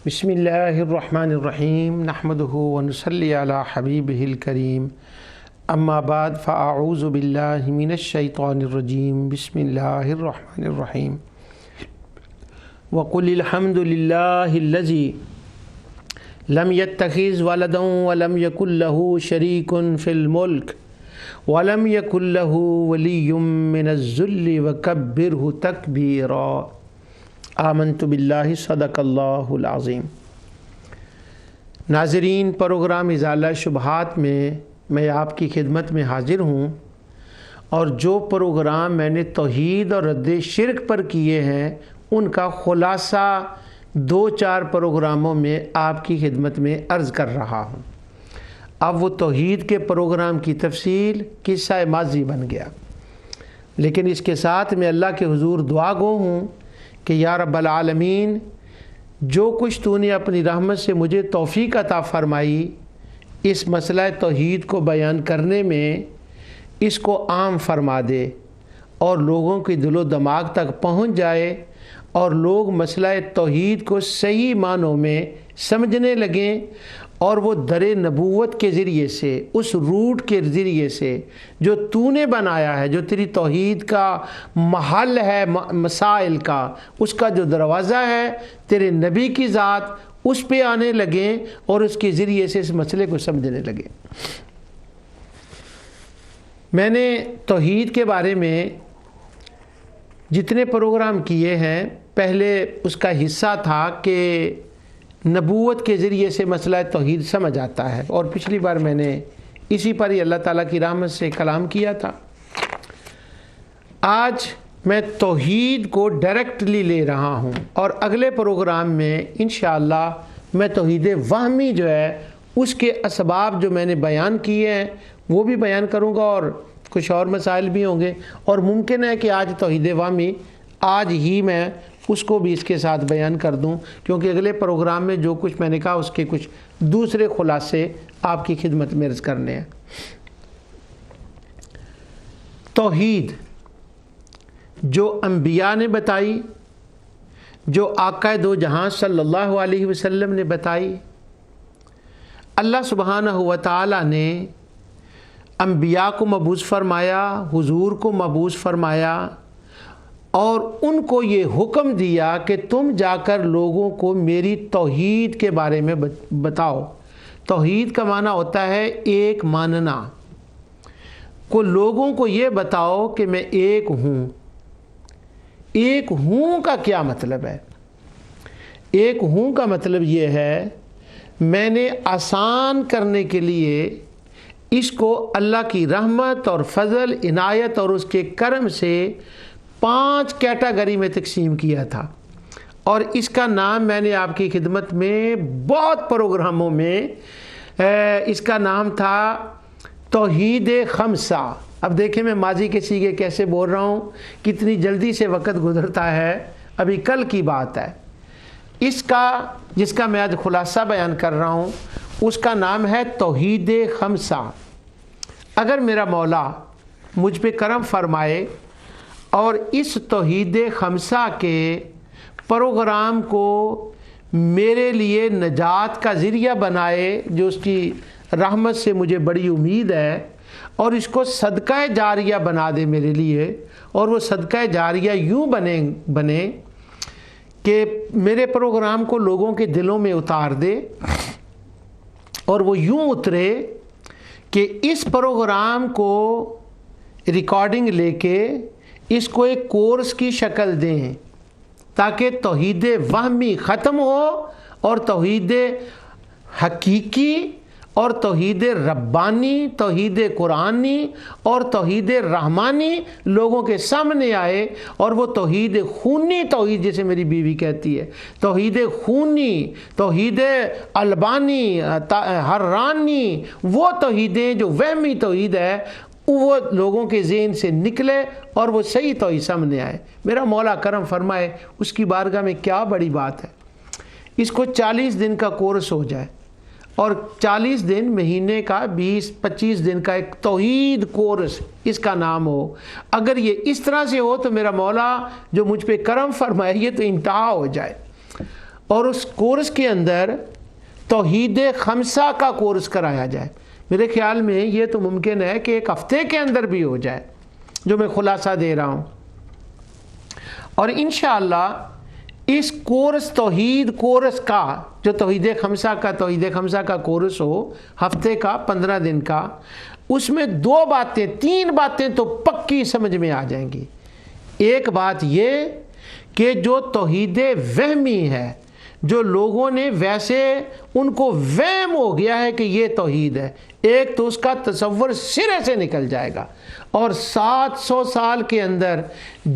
بسم اللہ الرحمن الرحیم نحمدہ ونصلی علی حبیبہ الکریم اما بعد فاعوذ باللہ من الشیطان الرجیم بسم اللہ الرحمن الرحیم وقل الحمد للہ الذی لم يتخذ ولدا ولم يكن له شریک فی الملک ولم يكن له ولی من الذل وکبرہ تکبیرا آمنت باللہ صدق اللہ العظیم۔ ناظرین، پروگرام ازالہ شبہات میں آپ کی خدمت میں حاضر ہوں، اور جو پروگرام میں نے توحید اور رد شرک پر کیے ہیں ان کا خلاصہ 2-4 پروگراموں میں آپ کی خدمت میں عرض کر رہا ہوں۔ اب وہ توحید کے پروگرام کی تفصیل قصہ ماضی بن گیا، لیکن اس کے ساتھ میں اللہ کے حضور دعا گو ہوں کہ یا رب العالمین، جو کچھ تو نے اپنی رحمت سے مجھے توفیق عطا فرمائی اس مسئلہ توحید کو بیان کرنے میں، اس کو عام فرما دے اور لوگوں کے دل و دماغ تک پہنچ جائے اور لوگ مسئلہ توحید کو صحیح معنوں میں سمجھنے لگیں، اور وہ در نبوت کے ذریعے سے، اس روٹ کے ذریعے سے جو تو نے بنایا ہے، جو تیری توحید کا محل ہے، مسائل کا، اس کا جو دروازہ ہے تیرے نبی کی ذات، اس پہ آنے لگیں اور اس کے ذریعے سے اس مسئلے کو سمجھنے لگیں۔ میں نے توحید کے بارے میں جتنے پروگرام کیے ہیں، پہلے اس کا حصہ تھا کہ نبوت کے ذریعے سے مسئلہ توحید سمجھ آتا ہے، اور پچھلی بار میں نے اسی پر ہی اللہ تعالیٰ کی رحمت سے کلام کیا تھا۔ آج میں توحید کو ڈائریکٹلی لے رہا ہوں، اور اگلے پروگرام میں انشاءاللہ میں توحید وہمی جو ہے اس کے اسباب جو میں نے بیان کیے ہیں وہ بھی بیان کروں گا، اور کچھ اور مسائل بھی ہوں گے، اور ممکن ہے کہ آج توحید وہمی آج ہی میں اس کو بھی اس کے ساتھ بیان کر دوں، کیونکہ اگلے پروگرام میں جو کچھ میں نے کہا اس کے کچھ دوسرے خلاصے آپ کی خدمت میں عرض کرنے ہیں۔ توحید جو انبیاء نے بتائی، جو آقا دو جہاں صلی اللہ علیہ وسلم نے بتائی، اللہ سبحانہ و تعالی نے انبیاء کو مبعوث فرمایا، حضور کو مبعوث فرمایا، اور ان کو یہ حکم دیا کہ تم جا کر لوگوں کو میری توحید کے بارے میں بتاؤ۔ توحید کا معنی ہوتا ہے ایک ماننا، کو لوگوں کو یہ بتاؤ کہ میں ایک ہوں۔ ایک ہوں کا کیا مطلب ہے؟ ایک ہوں کا مطلب یہ ہے، میں نے آسان کرنے کے لیے اس کو اللہ کی رحمت اور فضل، عنایت اور اس کے کرم سے 5 کیٹیگری میں تقسیم کیا تھا، اور اس کا نام میں نے آپ کی خدمت میں بہت پروگراموں میں اس کا نام تھا توحید خمسہ۔ اب دیکھیں میں ماضی کے سیغے کیسے بول رہا ہوں، کتنی جلدی سے وقت گزرتا ہے، ابھی کل کی بات ہے۔ اس کا جس کا میں آج خلاصہ بیان کر رہا ہوں اس کا نام ہے توحید خمسہ۔ اگر میرا مولا مجھ پہ کرم فرمائے اور اس توحید خمسہ کے پروگرام کو میرے لیے نجات کا ذریعہ بنائے، جو اس کی رحمت سے مجھے بڑی امید ہے، اور اس کو صدقہ جاریہ بنا دے میرے لیے، اور وہ صدقہ جاریہ یوں بنے کہ میرے پروگرام کو لوگوں کے دلوں میں اتار دے، اور وہ یوں اترے کہ اس پروگرام کو ریکارڈنگ لے کے اس کو ایک کورس کی شکل دیں، تاکہ توحید وہمی ختم ہو اور توحید حقیقی اور توحید ربانی، توحید قرآنی اور توحید رحمانی لوگوں کے سامنے آئے، اور وہ توحید خونی توحید، جیسے میری بیوی کہتی ہے، توحید خونی، توحید البانی، حرانی، وہ توحیدیں جو وہمی توحید ہے وہ لوگوں کے ذہن سے نکلے اور وہ صحیح توحید سامنے آئے۔ میرا مولا کرم فرمائے، اس کی بارگاہ میں کیا بڑی بات ہے، اس کو 40 دن کا کورس ہو جائے، اور 40 دن، مہینے کا 20-25 دن کا ایک توحید کورس اس کا نام ہو۔ اگر یہ اس طرح سے ہو تو میرا مولا جو مجھ پہ کرم فرمائے، یہ تو انتہا ہو جائے۔ اور اس کورس کے اندر توحید خمسہ کا کورس کرایا جائے. میرے خیال میں یہ تو ممکن ہے کہ ایک ہفتے کے اندر بھی ہو جائے جو میں خلاصہ دے رہا ہوں. اور انشاءاللہ اس کورس توحید کورس کا جو توحید خمسہ کا کورس ہو ہفتے کا 15 دن کا، اس میں 3 باتیں تو پکی سمجھ میں آ جائیں گی. ایک بات یہ کہ جو توحید وہمی ہے، جو لوگوں نے ویسے ان کو وہم ہو گیا ہے کہ یہ توحید ہے، ایک تو اس کا تصور سرے سے نکل جائے گا. اور 700 سال کے اندر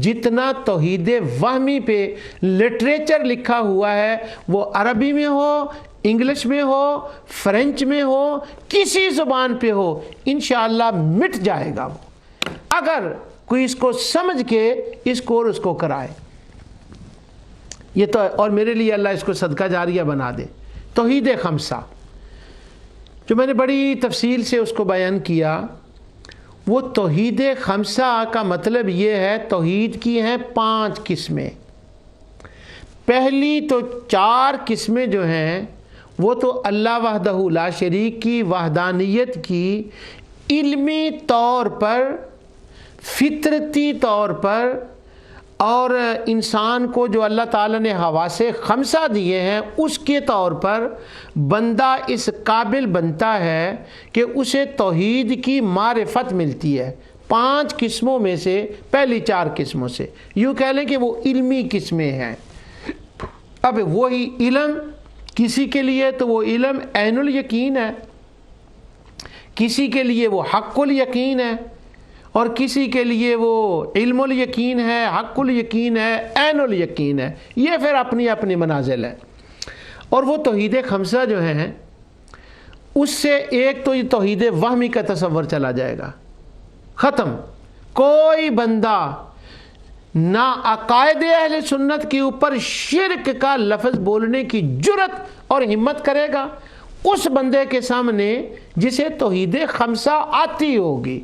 جتنا توحید وہمی پہ لٹریچر لکھا ہوا ہے، وہ عربی میں ہو، انگلش میں ہو، فرینچ میں ہو، کسی زبان پہ ہو، انشاءاللہ مٹ جائے گا وہ، اگر کوئی اس کو سمجھ کے اس کورس کو کرائے. یہ تو، اور میرے لیے اللہ اس کو صدقہ جاریہ بنا دے. توحید خمسہ جو میں نے بڑی تفصیل سے اس کو بیان کیا، وہ توحید خمسہ کا مطلب یہ ہے توحید کی ہیں 5 قسمیں. پہلی تو 4 قسمیں جو ہیں وہ تو اللہ وحدہ لا شریک کی وحدانیت کی علمی طور پر، فطرتی طور پر، اور انسان کو جو اللہ تعالیٰ نے حواس خمسہ دیے ہیں اس کے طور پر بندہ اس قابل بنتا ہے کہ اسے توحید کی معرفت ملتی ہے. 5 قسموں میں سے پہلی 4 قسموں سے یوں کہہ لیں کہ وہ علمی قسمیں ہیں. اب وہی علم کسی کے لیے تو وہ علم عین الیقین ہے، کسی کے لیے وہ حق الیقین ہے، اور کسی کے لیے وہ علم الیقین ہے، حق الیقین ہے، عین الیقین ہے. یہ پھر اپنی اپنی منازل ہے. اور وہ توحید خمسہ جو ہیں اس سے ایک تو یہ توحید وہمی کا تصور چلا جائے گا، ختم. کوئی بندہ نہ عقائد اہل سنت کے اوپر شرک کا لفظ بولنے کی جرت اور ہمت کرے گا اس بندے کے سامنے جسے توحید خمسہ آتی ہوگی.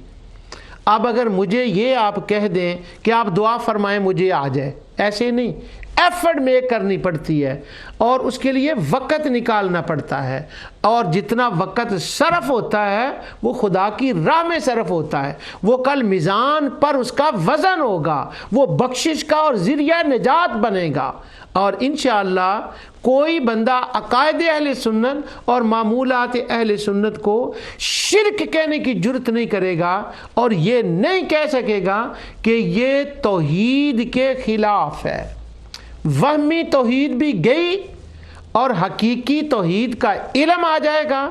اب اگر مجھے یہ آپ کہہ دیں کہ آپ دعا فرمائیں مجھے آ جائے، ایسے نہیں، ایفرٹ میک کرنی پڑتی ہے اور اس کے لیے وقت نکالنا پڑتا ہے، اور جتنا وقت صرف ہوتا ہے وہ خدا کی راہ میں صرف ہوتا ہے. وہ کل میزان پر اس کا وزن ہوگا، وہ بخشش کا اور ذریعہ نجات بنے گا. اور انشاءاللہ کوئی بندہ عقائد اہل سنت اور معمولات اہل سنت کو شرک کہنے کی جرت نہیں کرے گا، اور یہ نہیں کہہ سکے گا کہ یہ توحید کے خلاف ہے. وہمی توحید بھی گئی اور حقیقی توحید کا علم آ جائے گا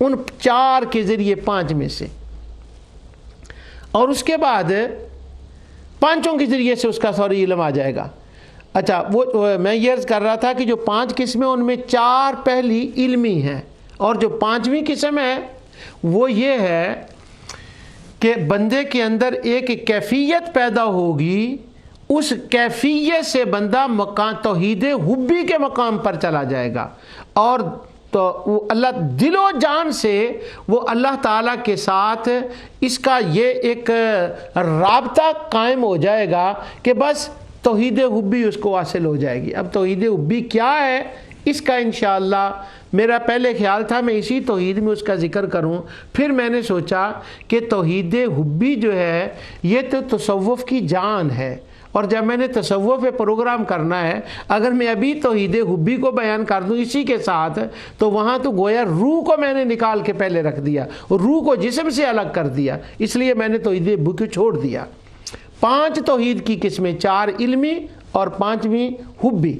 ان 4 کے ذریعے، 5 میں سے. اور اس کے بعد 5 کے ذریعے سے اس کا علم آ جائے گا. اچھا، وہ میں یہ عرض کر رہا تھا کہ جو 5 قسمیں ان میں 4 پہلی علمی ہیں، اور جو 5ویں قسم ہے وہ یہ ہے کہ بندے کے اندر ایک کیفیت پیدا ہوگی، اس کیفیت سے بندہ توحید حبی کے مقام پر چلا جائے گا، اور تو وہ اللہ دل و جان سے وہ اللہ تعالیٰ کے ساتھ اس کا یہ ایک رابطہ قائم ہو جائے گا کہ بس توحید حبی اس کو حاصل ہو جائے گی. اب توحید حبی کیا ہے اس کا انشاءاللہ میرا پہلے خیال تھا میں اسی توحید میں اس کا ذکر کروں، پھر میں نے سوچا کہ توحید حبی جو ہے یہ تو تصوف کی جان ہے، اور جب میں نے تصوف پہ پروگرام کرنا ہے اگر میں ابھی توحید حبی کو بیان کر دوں اسی کے ساتھ تو وہاں تو گویا روح کو میں نے نکال کے پہلے رکھ دیا، روح کو جسم سے الگ کر دیا، اس لیے میں نے توحید حبی کو چھوڑ دیا. 5 توحید کی قسمیں، 4 علمی اور 5ویں حبی.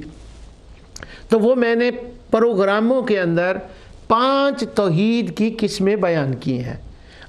تو وہ میں نے پروگراموں کے اندر 5 توحید کی قسمیں بیان کی ہیں.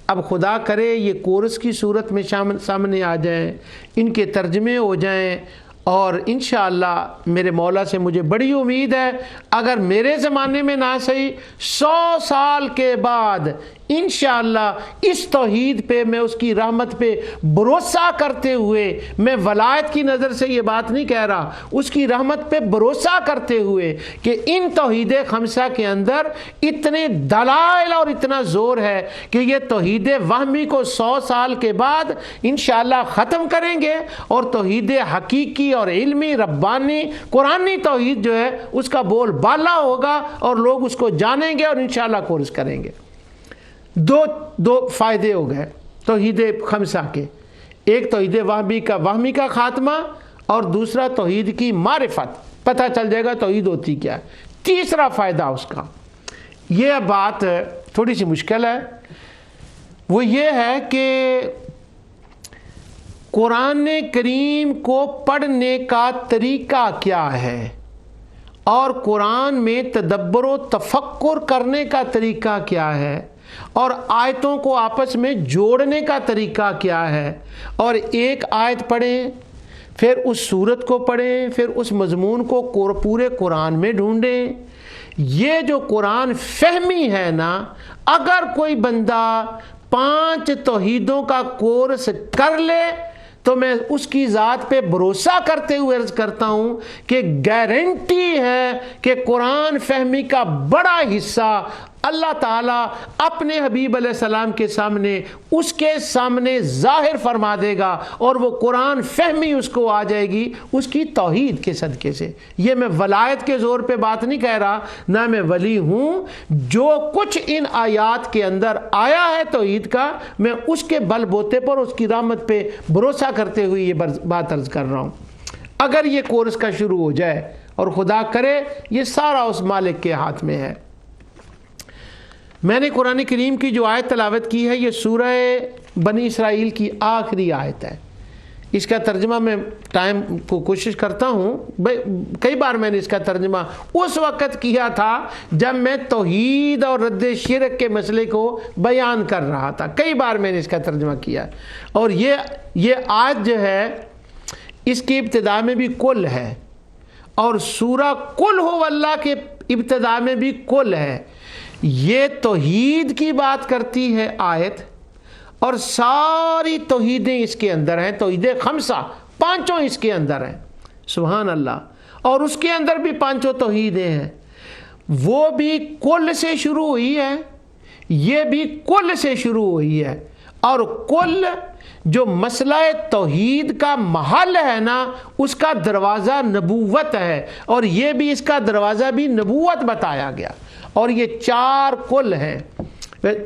اب خدا کرے یہ کورس کی صورت میں سامنے آ جائیں، ان کے ترجمے ہو جائیں، اور انشاءاللہ میرے مولا سے مجھے بڑی امید ہے اگر میرے زمانے میں نہ صحیح 100 سال کے بعد انشاءاللہ اس توحید پہ میں اس کی رحمت پہ بھروسہ کرتے ہوئے، میں ولایت کی نظر سے یہ بات نہیں کہہ رہا، اس کی رحمت پہ بھروسہ کرتے ہوئے کہ ان توحید خمسہ کے اندر اتنے دلائل اور اتنا زور ہے کہ یہ توحید وہمی کو 100 سال کے بعد انشاءاللہ ختم کریں گے، اور توحید حقیقی اور علمی ربانی قرآنی توحید جو ہے اس کا بول بالا ہوگا اور لوگ اس کو جانیں گے اور انشاءاللہ کورس کریں گے۔ دو فائدے ہو گئے توحید خمسہ کے، ایک توحید وہمی کا خاتمہ، اور دوسرا توحید کی معرفت، پتہ چل جائے گا توحید ہوتی کیا ہے۔ تیسرا فائدہ اس کا، یہ بات تھوڑی سی مشکل ہے، وہ یہ ہے کہ قرآن کریم کو پڑھنے کا طریقہ کیا ہے، اور قرآن میں تدبر و تفکر کرنے کا طریقہ کیا ہے، اور آیتوں کو آپس میں جوڑنے کا طریقہ کیا ہے، اور ایک آیت پڑھیں پھر اس صورت کو پڑھیں پھر اس مضمون کو پورے قرآن میں ڈھونڈیں۔ یہ جو قرآن فہمی ہے نا، اگر کوئی بندہ 5 توحیدوں کا کورس کر لے تو میں اس کی ذات پہ بھروسہ کرتے ہوئے عرض کرتا ہوں کہ گارنٹی ہے کہ قرآن فہمی کا بڑا حصہ اللہ تعالیٰ اپنے حبیب علیہ السلام کے سامنے اس کے سامنے ظاہر فرما دے گا، اور وہ قرآن فہمی اس کو آ جائے گی اس کی توحید کے صدقے سے۔ یہ میں ولایت کے زور پہ بات نہیں کہہ رہا، نہ میں ولی ہوں، جو کچھ ان آیات کے اندر آیا ہے توحید کا، میں اس کے بل بوتے پر اس کی رحمت پہ بھروسہ کرتے ہوئے یہ بات عرض کر رہا ہوں۔ اگر یہ کورس کا شروع ہو جائے، اور خدا کرے یہ سارا اس مالک کے ہاتھ میں ہے۔ میں نے قرآن کریم کی جو آیت تلاوت کی ہے یہ سورہ بنی اسرائیل کی آخری آیت ہے۔ اس کا ترجمہ میں ٹائم کو کوشش کرتا ہوں، کئی بار میں نے اس کا ترجمہ اس وقت کیا تھا جب میں توحید اور رد شرک کے مسئلے کو بیان کر رہا تھا، کئی بار میں نے اس کا ترجمہ کیا، اور یہ آیت جو ہے اس کی ابتدا میں بھی کل ہے، اور سورہ قل ہو اللہ کے ابتدا میں بھی کل ہے۔ یہ توحید کی بات کرتی ہے آیت، اور ساری توحیدیں اس کے اندر ہیں، توحید خمسہ 5 اس کے اندر ہیں، سبحان اللہ، اور اس کے اندر بھی 5 توحیدیں ہیں، وہ بھی کل سے شروع ہوئی ہے، یہ بھی کل سے شروع ہوئی ہے، اور کل جو مسئلہ توحید کا محل ہے نا، اس کا دروازہ نبوت ہے، اور یہ بھی اس کا دروازہ بھی نبوت بتایا گیا، اور یہ 4 کل ہیں۔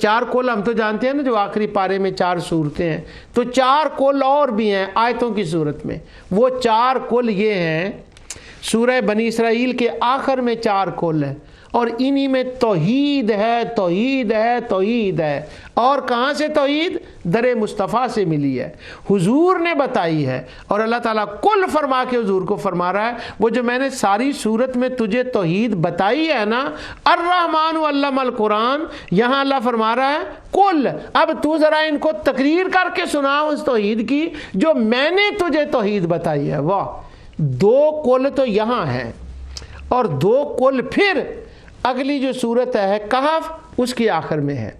4 کل ہم تو جانتے ہیں نا، جو آخری پارے میں 4 صورتیں ہیں، تو 4 کل اور بھی ہیں آیتوں کی صورت میں۔ وہ 4 کل یہ ہیں، سورہ بنی اسرائیل کے آخر میں 4 کل ہیں، اور انہی میں توحید ہے، توحید ہے، توحید ہے۔ اور کہاں سے توحید؟ در مصطفیٰ سے ملی ہے، حضور نے بتائی ہے، اور اللہ تعالیٰ کل فرما کے حضور کو فرما رہا ہے، وہ جو میں نے ساری صورت میں تجھے توحید بتائی ہے نا، الرحمن علم القرآن، یہاں اللہ فرما رہا ہے کل، اب تو ذرا ان کو تقریر کر کے سنا اس توحید کی جو میں نے تجھے توحید بتائی ہے۔ واہ، 2 کل تو یہاں ہیں، اور 2 کل پھر اگلی جو صورت ہے کہف، اس کی آخر میں ہے۔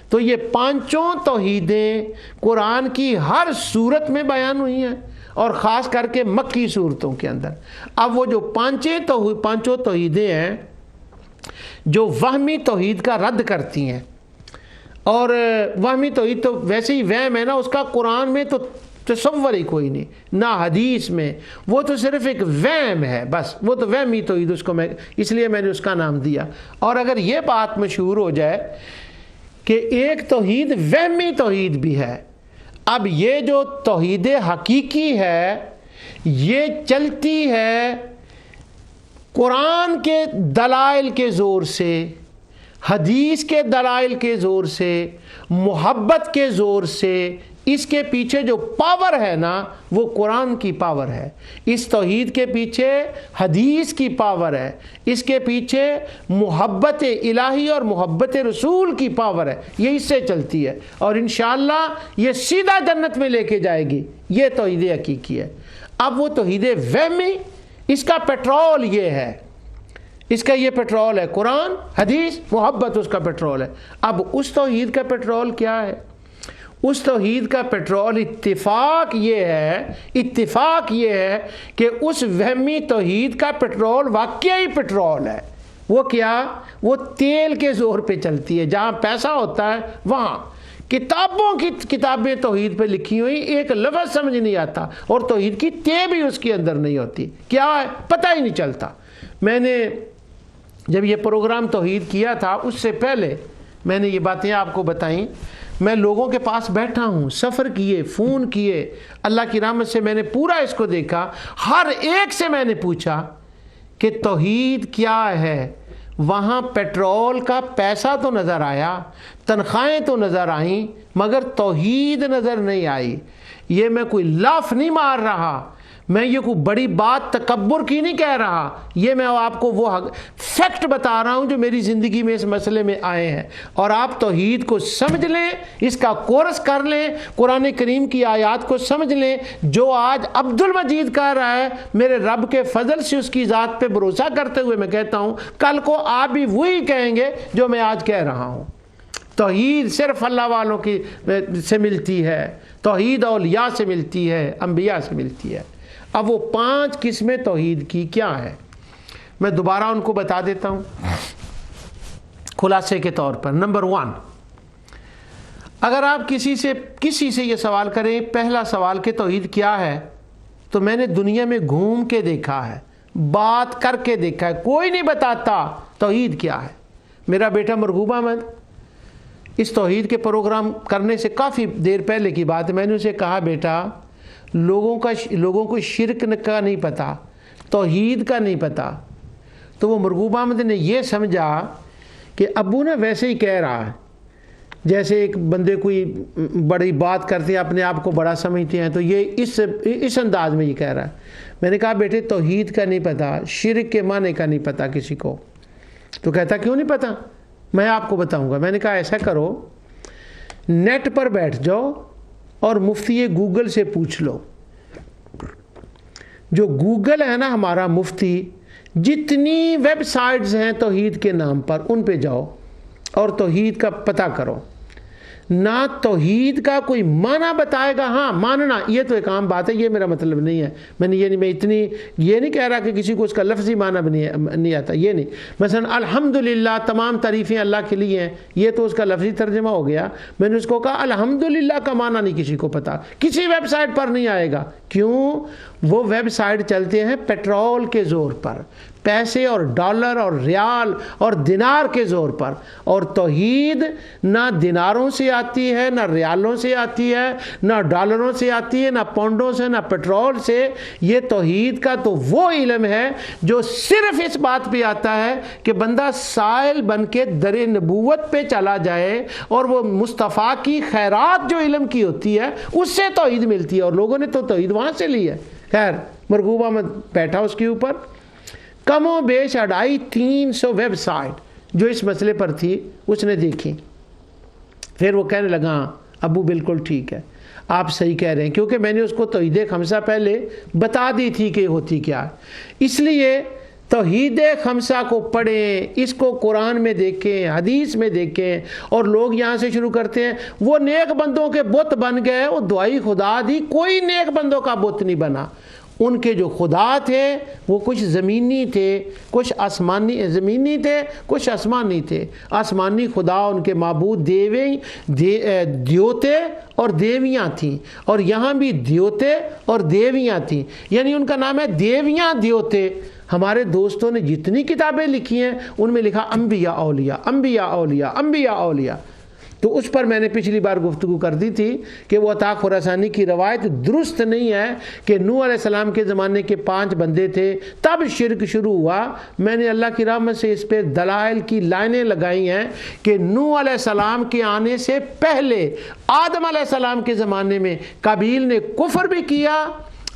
تو یہ 5 توحیدیں قرآن کی ہر صورت میں بیان ہوئی ہیں، اور خاص کر کے مکی صورتوں کے اندر۔ اب وہ جو 5 توحیدیں ہیں جو وہمی توحید کا رد کرتی ہیں، اور وہمی توحید تو ویسے ہی وہم ہے نا، اس کا قرآن میں تو تصور ہی کوئی نہیں، نہ حدیث میں، وہ تو صرف ایک وہم ہے، بس وہ تو وہمی توحید، اس کو اس لیے میں نے اس کا نام دیا۔ اور اگر یہ بات مشہور ہو جائے کہ ایک توحید وہمی توحید بھی ہے، اب یہ جو توحید حقیقی ہے یہ چلتی ہے قرآن کے دلائل کے زور سے، حدیث کے دلائل کے زور سے، محبت کے زور سے۔ اس کے پیچھے جو پاور ہے نا وہ قرآن کی پاور ہے، اس توحید کے پیچھے حدیث کی پاور ہے، اس کے پیچھے محبت الہی اور محبت رسول کی پاور ہے، یہ اس سے چلتی ہے، اور انشاءاللہ یہ سیدھا جنت میں لے کے جائے گی۔ یہ توحید حقیقی ہے۔ اب وہ توحید وہمی، اس کا پیٹرول یہ ہے، اس کا یہ پیٹرول ہے، قرآن حدیث محبت اس کا پیٹرول ہے۔ اب اس توحید کا پیٹرول کیا ہے؟ اس توحید کا پیٹرول اتفاق یہ ہے کہ اس وہمی توحید کا پیٹرول واقعی پیٹرول ہے۔ وہ کیا؟ وہ تیل کے زور پہ چلتی ہے، جہاں پیسہ ہوتا ہے وہاں کتابوں کی کتابیں توحید پہ لکھی ہوئی، ایک لفظ سمجھ نہیں آتا، اور توحید کی تے بھی اس کے اندر نہیں ہوتی، کیا ہے پتہ ہی نہیں چلتا۔ میں نے جب یہ پروگرام توحید کیا تھا، اس سے پہلے میں نے یہ باتیں آپ کو بتائیں، میں لوگوں کے پاس بیٹھا ہوں، سفر کیے، فون کیے، اللہ کی رحمت سے میں نے پورا اس کو دیکھا، ہر ایک سے میں نے پوچھا کہ توحید کیا ہے؟ وہاں پیٹرول کا پیسہ تو نظر آیا، تنخواہیں تو نظر آئیں، مگر توحید نظر نہیں آئی۔ یہ میں کوئی لاف نہیں مار رہا، میں یہ کوئی بڑی بات تکبر کی نہیں کہہ رہا، یہ میں آپ کو وہ فیکٹ بتا رہا ہوں جو میری زندگی میں اس مسئلے میں آئے ہیں۔ اور آپ توحید کو سمجھ لیں، اس کا کورس کر لیں، قرآن کریم کی آیات کو سمجھ لیں۔ جو آج عبد المجید کہہ رہا ہے، میرے رب کے فضل سے اس کی ذات پہ بھروسہ کرتے ہوئے میں کہتا ہوں، کل کو آپ بھی وہی کہیں گے جو میں آج کہہ رہا ہوں۔ توحید صرف اللہ والوں کی سے ملتی ہے، توحید اولیاء سے ملتی ہے، انبیاء سے ملتی ہے۔ اب وہ 5 قسمیں توحید کی کیا ہے، میں دوبارہ ان کو بتا دیتا ہوں خلاصے کے طور پر۔ نمبر 1، اگر آپ کسی سے یہ سوال کریں، پہلا سوال کہ توحید کیا ہے، تو میں نے دنیا میں گھوم کے دیکھا ہے، بات کر کے دیکھا ہے، کوئی نہیں بتاتا توحید کیا ہے۔ میرا بیٹا مرغوب احمد اس توحید کے پروگرام کرنے سے کافی دیر پہلے کی بات ہے، میں نے اسے کہا بیٹا لوگوں کو شرک کا نہیں پتا، توحید کا نہیں پتا۔ تو وہ مرغوب احمد نے یہ سمجھا کہ ابو نا ویسے ہی کہہ رہا ہے، جیسے ایک بندے کوئی بڑی بات کرتے ہیں، اپنے آپ کو بڑا سمجھتے ہیں، تو یہ اس انداز میں یہ کہہ رہا ہے۔ میں نے کہا بیٹے توحید کا نہیں پتا، شرک کے معنی کا نہیں پتا کسی کو۔ تو کہتا کیوں نہیں پتا؟ میں آپ کو بتاؤں گا۔ میں نے کہا ایسا کرو، نیٹ پر بیٹھ جاؤ اور مفتی گوگل سے پوچھ لو۔ جو گوگل ہے نا ہمارا مفتی، جتنی ویب سائٹس ہیں توحید کے نام پر، ان پہ جاؤ اور توحید کا پتہ کرو۔ نہ توحید کا کوئی معنی بتائے گا، ہاں ماننا یہ تو ایک عام بات ہے، یہ میرا مطلب نہیں ہے، میں نہیں کہہ رہا کہ کسی کو اس کا لفظی معنی بھی نہیں آتا، یہ نہیں۔ مثلا الحمدللہ، تمام تعریفیں اللہ کے لیے ہیں، یہ تو اس کا لفظی ترجمہ ہو گیا۔ میں نے اس کو کہا الحمدللہ کا معنی نہیں کسی کو پتا، کسی ویب سائٹ پر نہیں آئے گا۔ کیوں؟ وہ ویب سائٹ چلتے ہیں پیٹرول کے زور پر، پیسے اور ڈالر اور ریال اور دینار کے زور پر، اور توحید نہ دیناروں سے آتی ہے، نہ ریالوں سے آتی ہے، نہ ڈالروں سے آتی ہے، نہ پاؤنڈوں سے، نہ پیٹرول سے۔ یہ توحید کا تو وہ علم ہے جو صرف اس بات پہ آتا ہے کہ بندہ سائل بن کے در نبوت پہ چلا جائے، اور وہ مصطفیٰ کی خیرات جو علم کی ہوتی ہے اس سے توحید ملتی ہے، اور لوگوں نے تو توحید وہاں سے لی ہے۔ خیر، مرغوب احمد بیٹھا اس کے اوپر، کم و بیش 250-300 ویب سائٹ جو اس مسئلے پر تھی اس نے دیکھی۔ پھر وہ کہنے لگا ابو بالکل ٹھیک ہے، آپ صحیح کہہ رہے ہیں، کیونکہ میں نے اس کو توحید خمسہ پہلے بتا دی تھی کہ ہوتی کیا ہے۔ اس لیے توحید خمسہ کو پڑھیں، اس کو قرآن میں دیکھیں، حدیث میں دیکھیں، اور لوگ یہاں سے شروع کرتے ہیں وہ نیک بندوں کے بت بن گئے، وہ دعائی خدا دی، کوئی نیک بندوں کا بت نہیں بنا۔ ان کے جو خدا تھے وہ کچھ زمینی تھے، کچھ آسمانی، زمینی تھے کچھ آسمانی تھے۔ آسمانی خدا ان کے معبود دیوتے اور دیویاں تھیں، اور یہاں بھی دیوتے اور دیویاں تھیں، یعنی ان کا نام ہے دیویاں دیوتے۔ ہمارے دوستوں نے جتنی کتابیں لکھی ہیں ان میں لکھا انبیاء اولیاء، انبیاء اولیاء، انبیاء اولیاء۔ تو اس پر میں نے پچھلی بار گفتگو کر دی تھی کہ وہ عطا خراسانی کی روایت درست نہیں ہے کہ نوح علیہ السلام کے زمانے کے 5 بندے تھے تب شرک شروع ہوا۔ میں نے اللہ کی رحمت سے اس پہ دلائل کی لائنیں لگائی ہیں کہ نوح علیہ السلام کے آنے سے پہلے آدم علیہ السلام کے زمانے میں قابیل نے کفر بھی کیا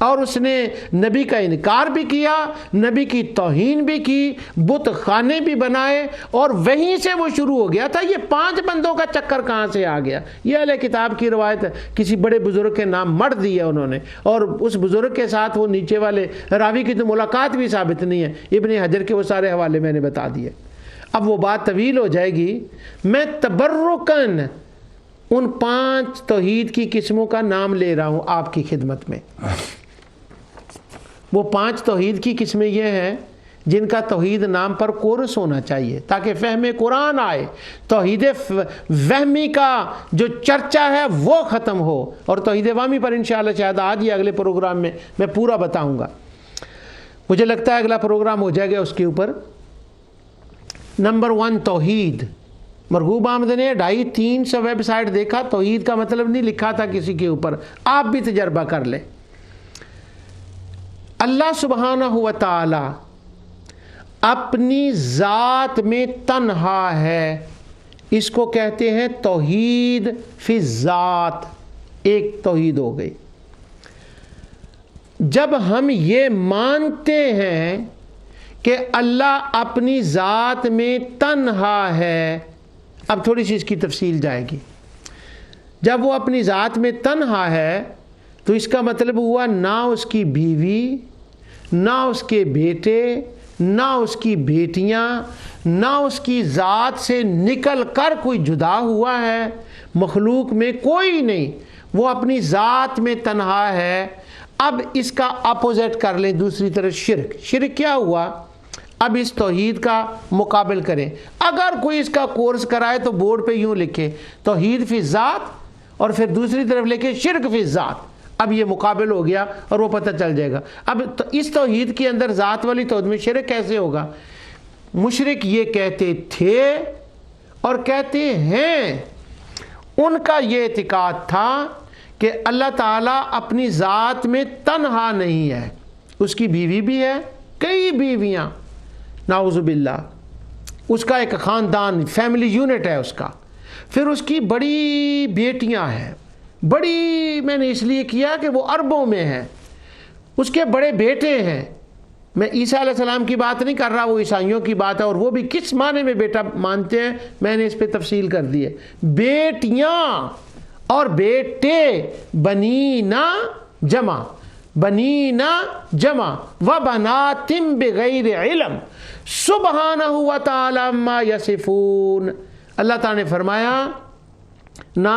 اور اس نے نبی کا انکار بھی کیا، نبی کی توہین بھی کی، بت خانے بھی بنائے، اور وہیں سے وہ شروع ہو گیا تھا۔ یہ 5 بندوں کا چکر کہاں سے آ گیا؟ یہ اہل کتاب کی روایت ہے، کسی بڑے بزرگ کے نام مڑ دیے انہوں نے، اور اس بزرگ کے ساتھ وہ نیچے والے راوی کی تو ملاقات بھی ثابت نہیں ہے۔ ابن حجر کے وہ سارے حوالے میں نے بتا دیے۔ اب وہ بات طویل ہو جائے گی، میں تبرکاً ان 5 توحید کی قسموں کا نام لے رہا ہوں آپ کی خدمت میں۔ وہ 5 توحید کی قسمیں یہ ہیں جن کا توحید نام پر کورس ہونا چاہیے تاکہ فہم قرآن آئے، توحید وہمی کا جو چرچا ہے وہ ختم ہو، اور توحید وامی پر انشاءاللہ شاید آج یا اگلے پروگرام میں پورا بتاؤں گا۔ مجھے لگتا ہے اگلا پروگرام ہو جائے گا اس کے اوپر۔ نمبر 1 توحید۔ مرغوب احمد نے 250-300 ویب سائٹ دیکھا، توحید کا مطلب نہیں لکھا تھا کسی کے اوپر، آپ بھی تجربہ کر لیں۔ اللہ سبحانہ و تعالی اپنی ذات میں تنہا ہے، اس کو کہتے ہیں توحید فی الذات، ایک توحید ہو گئی۔ جب ہم یہ مانتے ہیں کہ اللہ اپنی ذات میں تنہا ہے، اب تھوڑی سی اس کی تفصیل جائے گی۔ جب وہ اپنی ذات میں تنہا ہے تو اس کا مطلب ہوا نہ اس کی بیوی، نہ اس کے بیٹے، نہ اس کی بیٹیاں، نہ اس کی ذات سے نکل کر کوئی جدا ہوا ہے، مخلوق میں کوئی نہیں، وہ اپنی ذات میں تنہا ہے۔ اب اس کا اپوزٹ کر لیں، دوسری طرف شرک۔ شرک کیا ہوا؟ اب اس توحید کا مقابل کریں۔ اگر کوئی اس کا کورس کرائے تو بورڈ پہ یوں لکھے توحید فی ذات، اور پھر دوسری طرف لکھے شرک فی ذات۔ اب یہ مقابل ہو گیا اور وہ پتہ چل جائے گا۔ اب اس توحید کے اندر ذات والی توحید میں شرک کیسے ہوگا؟ مشرک یہ کہتے تھے اور کہتے ہیں، ان کا یہ اعتقاد تھا کہ اللہ تعالیٰ اپنی ذات میں تنہا نہیں ہے، اس کی بیوی بھی ہے، کئی بیویاں، نعوذ باللہ، اس کا ایک خاندان، فیملی یونٹ ہے اس کا، پھر اس کی بڑی بیٹیاں ہیں، بڑی میں نے اس لیے کیا کہ وہ اربوں میں ہیں، اس کے بڑے بیٹے ہیں۔ میں عیسیٰ علیہ السلام کی بات نہیں کر رہا، وہ عیسائیوں کی بات ہے، اور وہ بھی کس معنی میں بیٹا مانتے ہیں میں نے اس پہ تفصیل کر دی ہے۔ بیٹیاں اور بیٹے، بنینا جمع، بنینا جمع، وبناتم بغیر علم سبحانہ وتعالی عما یصفون۔ اللہ تعالیٰ نے فرمایا نہ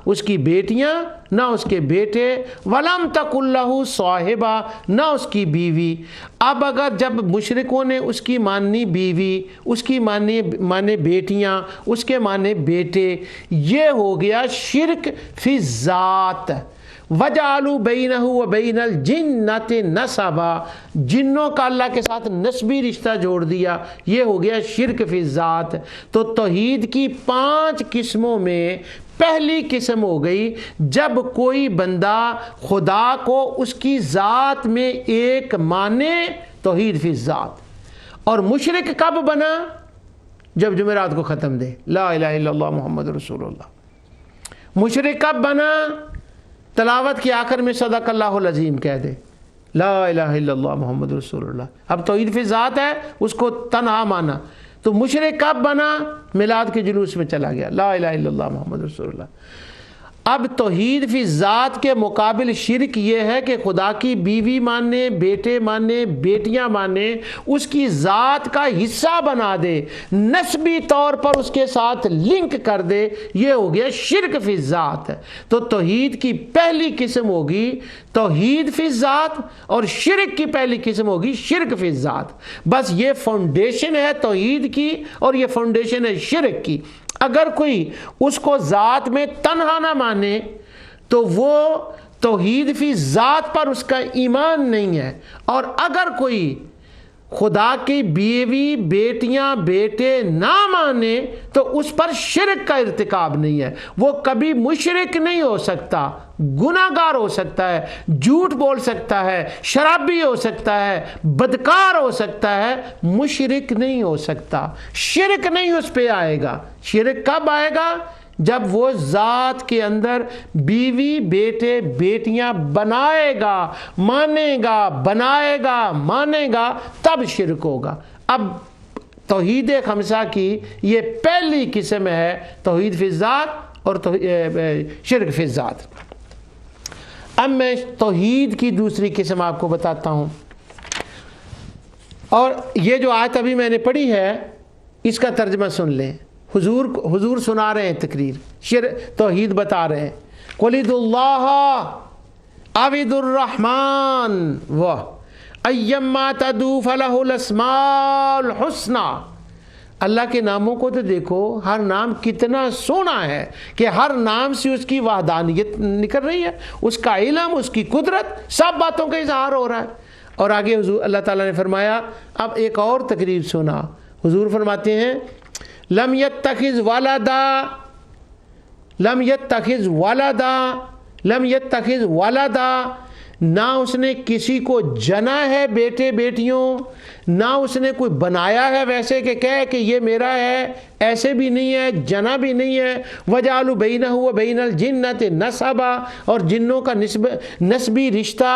اس کی بیٹیاں نہ اس کے بیٹے، وَلَمْ تَكُنْ لَهُ صَاحِبَةٌ، نہ اس کی بیوی۔ اب اگر جب مشرکوں نے اس کی مانی بیوی، اس کی مانے بیٹیاں، اس کے مانے بیٹے، یہ ہو گیا شرک فی الذات۔ وَجَعَلُوا بَيْنَهُ وَبَيْنَ الْجِنَّةِ نَسَبًا، جنوں کا اللہ کے ساتھ نسبی رشتہ جوڑ دیا، یہ ہو گیا شرک فی الذات۔ تو توحید کی 5 قسموں میں پہلی قسم ہو گئی جب کوئی بندہ خدا کو اس کی ذات میں ایک مانے، توحید فی الذات۔ اور مشرک کب بنا؟ جب جمعرات کو ختم دے لا الہ الا اللہ محمد رسول اللہ۔ مشرک کب بنا؟ تلاوت کے آخر میں صدق اللہ العظیم کہہ دے، لا الہ الا اللہ محمد رسول اللہ۔ اب توحید فی ذات ہے، اس کو تنہا مانا۔ تو مشرک کب بنا؟ میلاد کے جلوس میں چلا گیا، لا الہ الا اللہ محمد رسول اللہ۔ اب توحید فی ذات کے مقابل شرک یہ ہے کہ خدا کی بیوی مانے، بیٹے مانے، بیٹیاں مانے، اس کی ذات کا حصہ بنا دے، نسبی طور پر اس کے ساتھ لنک کر دے، یہ ہو گیا شرک فی ذات۔ تو توحید کی پہلی قسم ہوگی توحید فی ذات، اور شرک کی پہلی قسم ہوگی شرک فی ذات۔ بس یہ فاؤنڈیشن ہے توحید کی اور یہ فاؤنڈیشن ہے شرک کی۔ اگر کوئی اس کو ذات میں تنہا نہ مانے تو وہ توحید فی ذات پر اس کا ایمان نہیں ہے، اور اگر کوئی خدا کی بیوی، بیٹیاں، بیٹے نہ مانے تو اس پر شرک کا ارتکاب نہیں ہے، وہ کبھی مشرک نہیں ہو سکتا، گناہگار ہو سکتا ہے، جھوٹ بول سکتا ہے، شرابی ہو سکتا ہے، بدکار ہو سکتا ہے، مشرک نہیں ہو سکتا۔ شرک نہیں اس پہ آئے گا۔ شرک کب آئے گا؟ جب وہ ذات کے اندر بیوی بیٹے بیٹیاں بنائے گا مانے گا، بنائے گا مانے گا، تب شرک ہوگا۔ اب توحید خمسہ کی یہ پہلی قسم ہے، توحید فی الذات اور شرک فی الذات۔ اب میں توحید کی دوسری قسم آپ کو بتاتا ہوں، اور یہ جو آیت ابھی میں نے پڑھی ہے اس کا ترجمہ سن لیں۔ حضور سنا رہے ہیں تقریر، توحید بتا رہے ہیں، قُلِ ادعُوا اللَّهَ أَوِ ادعُوا الرَّحْمَٰنَ وَأَيَّمَّا تَدْعُوا فَلَهُ الْأَسْمَاءُ الْحُسْنَىٰ۔ اللہ کے ناموں کو تو دیکھو، ہر نام کتنا سونا ہے کہ ہر نام سے اس کی وحدانیت نکل رہی ہے، اس کا علم، اس کی قدرت، سب باتوں کا اظہار ہو رہا ہے۔ اور آگے حضور اللہ تعالیٰ نے فرمایا، اب ایک اور تقریر سنا۔ حضور فرماتے ہیں لم یتخذ ولدا، لم یتخذ ولدا، لم یتخذ ولدا، نہ اس نے کسی کو جنا ہے بیٹے بیٹیوں، نہ اس نے کوئی بنایا ہے ویسے کہ کہے کہ یہ میرا ہے، ایسے بھی نہیں ہے، جنا بھی نہیں ہے۔ وَجَعَلُوا بَيْنَهُ وَبَيْنَ الْجِنَّةِ نَسَبًا، اور جنوں کا نسبی رشتہ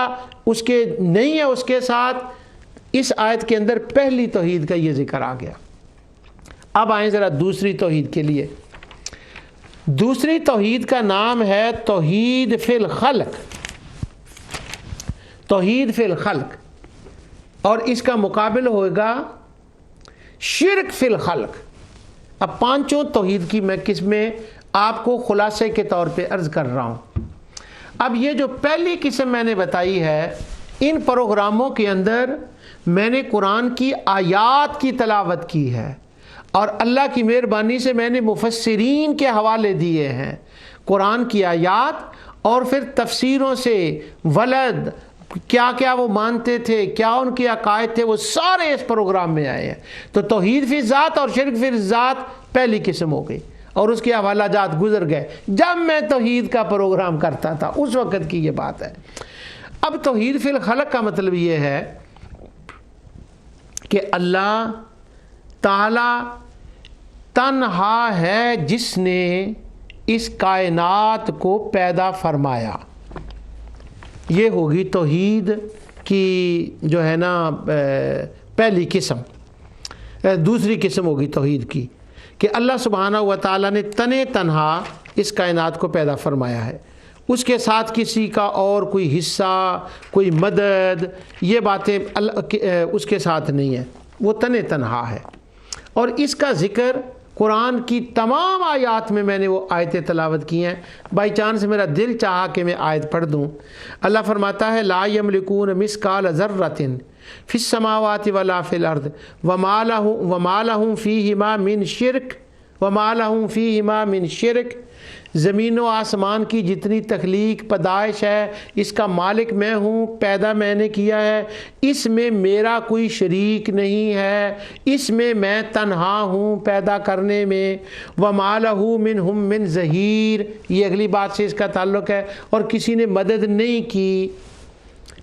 اس کے نہیں ہے اس کے ساتھ۔ اس آیت کے اندر پہلی توحید کا یہ ذکر آ گیا۔ اب آئیں ذرا دوسری توحید کے لیے۔ دوسری توحید کا نام ہے توحید فی الخلق، توحید فی الخلق، اور اس کا مقابل ہوگا شرک فی الخلق۔ اب پانچوں توحید کی میں قسمیں آپ کو خلاصے کے طور پہ عرض کر رہا ہوں۔ اب یہ جو پہلی قسم میں نے بتائی ہے، ان پروگراموں کے اندر میں نے قرآن کی آیات کی تلاوت کی ہے، اور اللہ کی مہربانی سے میں نے مفسرین کے حوالے دیے ہیں، قرآن کی آیات، اور پھر تفسیروں سے ولد کیا کیا وہ مانتے تھے، کیا ان کے عقائد تھے، وہ سارے اس پروگرام میں آئے ہیں۔ تو توحید فی ذات اور شرک فی ذات پہلی قسم ہو گئی، اور اس کے حوالہ جات گزر گئے جب میں توحید کا پروگرام کرتا تھا، اس وقت کی یہ بات ہے۔ اب توحید فی الخلق کا مطلب یہ ہے کہ اللہ تعالی تنہا ہے جس نے اس کائنات کو پیدا فرمایا۔ یہ ہوگی توحید کی جو ہے نا پہلی قسم۔ دوسری قسم ہوگی توحید کی کہ اللہ سبحانہ و تعالیٰ نے تنہا اس کائنات کو پیدا فرمایا ہے، اس کے ساتھ کسی کا اور کوئی حصہ، کوئی مدد، یہ باتیں اس کے ساتھ نہیں ہیں، وہ تنہا ہے۔ اور اس کا ذکر قرآن کی تمام آیات میں نے وہ آیتیں تلاوت کی ہیں۔ بائی چانس میرا دل چاہا کہ میں آیت پڑھ دوں۔ اللہ فرماتا ہے لا یملکون مثقال ذرۃ فی السماوات ولا فی الارض وما لہم فیہما من شرک، وما لہم فیہما من شرک۔ زمین و آسمان کی جتنی تخلیق پیدائش ہے، اس کا مالک میں ہوں، پیدا میں نے کیا ہے، اس میں میرا کوئی شریک نہیں ہے، اس میں تنہا ہوں پیدا کرنے میں۔ وَمَا لَهُ مِنْهُمْ مِنْ ظَهِيرٍ، یہ اگلی بات سے اس کا تعلق ہے، اور کسی نے مدد نہیں کی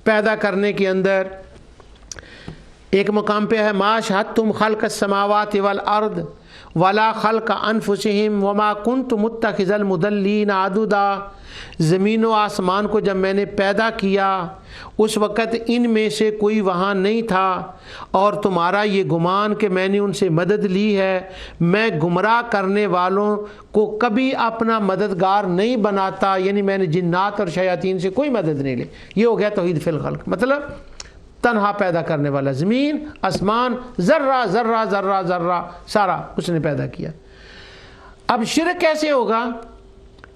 پیدا کرنے کے اندر۔ ایک مقام پہ ہے ما شہدتم خلق السماوات والارض ولا خلق انفسہم وما کنت متخذ المضلین عضدا۔ زمین و آسمان کو جب میں نے پیدا کیا اس وقت ان میں سے کوئی وہاں نہیں تھا، اور تمہارا یہ گمان کہ میں نے ان سے مدد لی ہے، میں گمراہ کرنے والوں کو کبھی اپنا مددگار نہیں بناتا، یعنی میں نے جنات اور شیاطین سے کوئی مدد نہیں لی۔ یہ ہو گیا توحید فی الخلق، مطلب تنہا پیدا کرنے والا، زمین آسمان ذرہ ذرہ ذرہ ذرہ سارا اس نے پیدا کیا۔ اب شرک کیسے ہوگا؟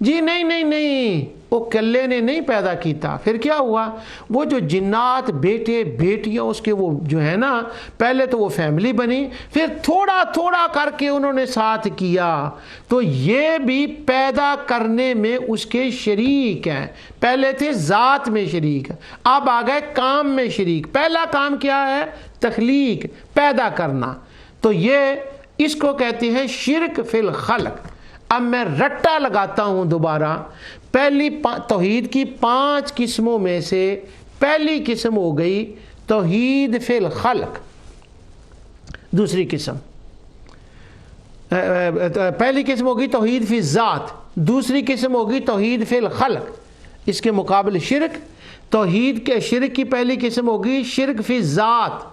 جی نہیں وہ کلے نے نہیں پیدا کیتا۔ پھر کیا ہوا؟ وہ جو جنات بیٹے بیٹیاں اس کے وہ جو ہے نا، پہلے تو وہ فیملی بنی، پھر تھوڑا تھوڑا کر کے انہوں نے ساتھ کیا، تو یہ بھی پیدا کرنے میں اس کے شریک ہیں۔ پہلے تھے ذات میں شریک، اب آ گئے کام میں شریک۔ پہلا کام کیا ہے؟ تخلیق، پیدا کرنا۔ تو یہ اس کو کہتے ہیں شرک فی الخلق۔ اب میں رٹا لگاتا ہوں دوبارہ، پہلی توحید کی 5 قسموں میں سے پہلی قسم ہو گئی توحید فی الخلق۔ دوسری قسم پہلی قسم ہوگی توحید فی ذات، دوسری قسم ہوگی توحید فی الخلق، اس کے مقابل شرک، توحید کے شرک کی پہلی قسم ہوگی شرک فی ذات،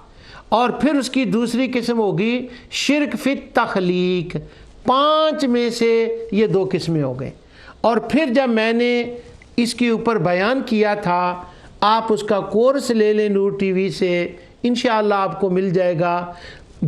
اور پھر اس کی دوسری قسم ہوگی شرک فی تخلیق۔ 5 میں سے یہ 2 قسمیں ہو گئیں۔ اور پھر جب میں نے اس کے اوپر بیان کیا تھا، آپ اس کا کورس لے لیں نور ٹی وی سے، انشاءاللہ آپ کو مل جائے گا۔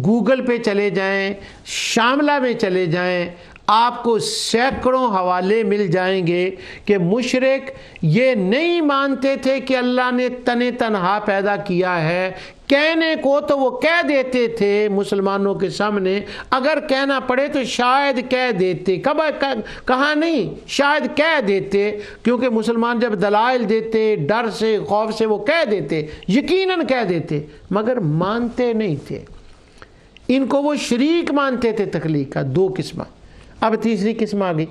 گوگل پہ چلے جائیں، شاملہ میں چلے جائیں، آپ کو سینکڑوں حوالے مل جائیں گے کہ مشرک یہ نہیں مانتے تھے کہ اللہ نے تنہا پیدا کیا ہے۔ کہنے کو تو وہ کہہ دیتے تھے مسلمانوں کے سامنے، اگر کہنا پڑے تو شاید کہہ دیتے، کہا نہیں، شاید کہہ دیتے، کیونکہ مسلمان جب دلائل دیتے ڈر سے خوف سے وہ کہہ دیتے، یقیناً کہہ دیتے، مگر مانتے نہیں تھے۔ ان کو وہ شریک مانتے تھے تخلیق کا۔ 2 قسم۔ اب تیسری قسم آ گئی۔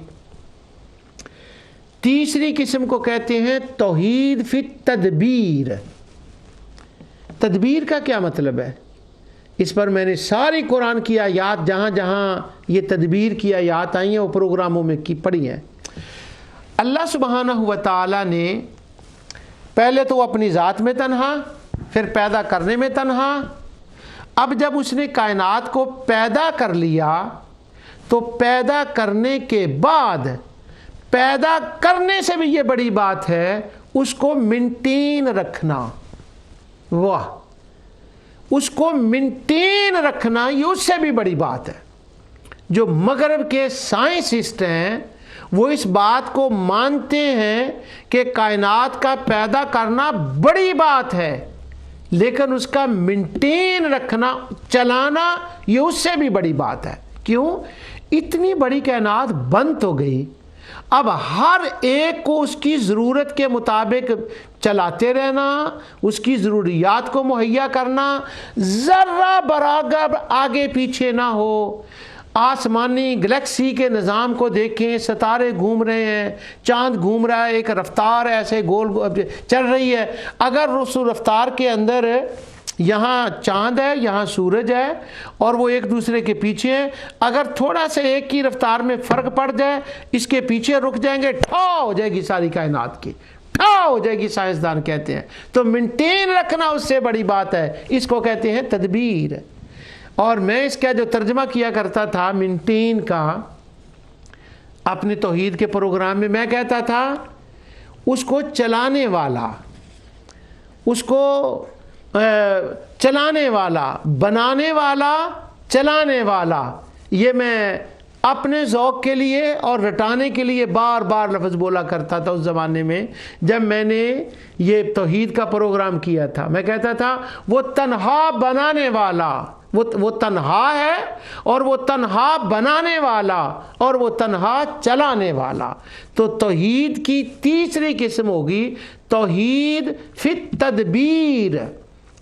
تیسری قسم کو کہتے ہیں توحید فی تدبیر۔ تدبیر کا کیا مطلب ہے؟ اس پر میں نے ساری قرآن کی آیات جہاں جہاں یہ تدبیر کی آیات آئی ہیں وہ پروگراموں میں کی پڑھی ہیں۔ اللہ سبحانہ و تعالی نے پہلے تو وہ اپنی ذات میں تنہا، پھر پیدا کرنے میں تنہا۔ اب جب اس نے کائنات کو پیدا کر لیا تو پیدا کرنے کے بعد، پیدا کرنے سے بھی یہ بڑی بات ہے، اس کو مینٹین رکھنا۔ واہ، اس کو مینٹین رکھنا یہ اس سے بھی بڑی بات ہے۔ جو مغرب کے سائنسسٹ ہیں وہ اس بات کو مانتے ہیں کہ کائنات کا پیدا کرنا بڑی بات ہے، لیکن اس کا مینٹین رکھنا، چلانا، یہ اس سے بھی بڑی بات ہے۔ کیوں؟ اتنی بڑی کائنات بند تو گئی، اب ہر ایک کو اس کی ضرورت کے مطابق چلاتے رہنا، اس کی ضروریات کو مہیا کرنا، ذرہ برابر آگے پیچھے نہ ہو۔ آسمانی گلیکسی کے نظام کو دیکھیں، ستارے گھوم رہے ہیں، چاند گھوم رہا ہے، ایک رفتار ایسے گول چل رہی ہے۔ اگر اس رفتار کے اندر یہاں چاند ہے، یہاں سورج ہے، اور وہ ایک دوسرے کے پیچھے ہیں، اگر تھوڑا سا ایک کی رفتار میں فرق پڑ جائے، اس کے پیچھے رک جائیں گے، ٹھا ہو جائے گی ساری کائنات کی، ٹھا ہو جائے گی، سائنسدان کہتے ہیں۔ تو مینٹین رکھنا اس سے بڑی بات ہے، اس کو کہتے ہیں تدبیر۔ اور میں اس کا جو ترجمہ کیا کرتا تھا مینٹین کا اپنے توحید کے پروگرام میں، میں کہتا تھا اس کو چلانے والا، اس کو چلانے والا، بنانے والا، چلانے والا، یہ میں اپنے ذوق کے لیے اور رٹانے کے لیے بار بار لفظ بولا کرتا تھا۔ اس زمانے میں جب میں نے یہ توحید کا پروگرام کیا تھا، میں کہتا تھا وہ تنہا بنانے والا، وہ تنہا ہے، اور وہ تنہا بنانے والا، اور وہ تنہا چلانے والا۔ تو توحید کی تیسری قسم ہوگی توحید فی تدبیر،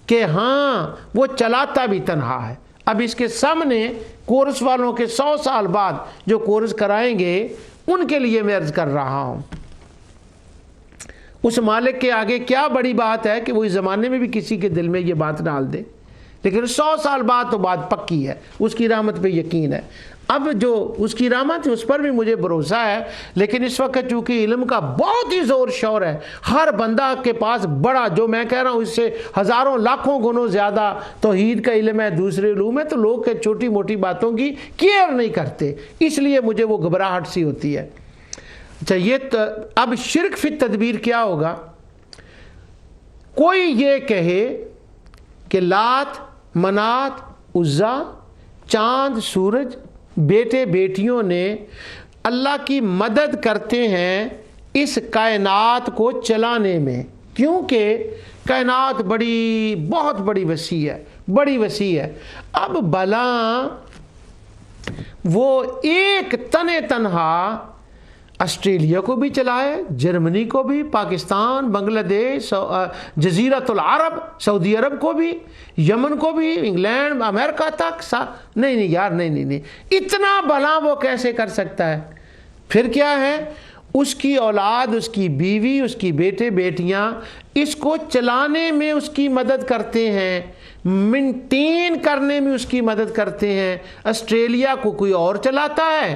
کہ ہاں وہ چلاتا بھی تنہا ہے۔ اب اس کے سامنے کورس والوں کے 100 سال بعد جو کورس کرائیں گے ان کے لیے میں عرض کر رہا ہوں، اس مالک کے آگے کیا بڑی بات ہے کہ وہ اس زمانے میں بھی کسی کے دل میں یہ بات ڈال دے، لیکن 100 سال بعد تو بات پکی ہے، اس کی رحمت پہ یقین ہے۔ اب جو اس کی رحمت ہے اس پر بھی مجھے بھروسہ ہے، لیکن اس وقت چونکہ علم کا بہت ہی زور شور ہے، ہر بندہ کے پاس بڑا، جو میں کہہ رہا ہوں اس سے ہزاروں لاکھوں گنوں زیادہ توحید کا علم ہے، دوسرے علوم ہے، تو لوگ چھوٹی موٹی باتوں کی کیئر نہیں کرتے، اس لیے مجھے وہ گھبراہٹ سی ہوتی ہے۔ اچھا، یہ اب شرک فی تدبیر کیا ہوگا؟ کوئی یہ کہے کہ لات، منات، عزا، چاند، سورج، بیٹے بیٹیوں نے اللہ کی مدد کرتے ہیں اس کائنات کو چلانے میں، کیونکہ کائنات بہت بڑی وسیع ہے، بڑی وسیع ہے۔ اب بلا وہ ایک تنہا آسٹریلیا کو بھی چلائے، جرمنی کو بھی، پاکستان، بنگلہ دیش، جزیرۃ العرب، سعودی عرب کو بھی، یمن کو بھی، انگلینڈ، امریکہ تک، نہیں یار، نہیں، اتنا بلا وہ کیسے کر سکتا ہے؟ پھر کیا ہے؟ اس کی اولاد، اس کی بیوی، اس کی بیٹے بیٹیاں اس کو چلانے میں اس کی مدد کرتے ہیں، مینٹین کرنے میں اس کی مدد کرتے ہیں۔ آسٹریلیا کو کوئی اور چلاتا ہے،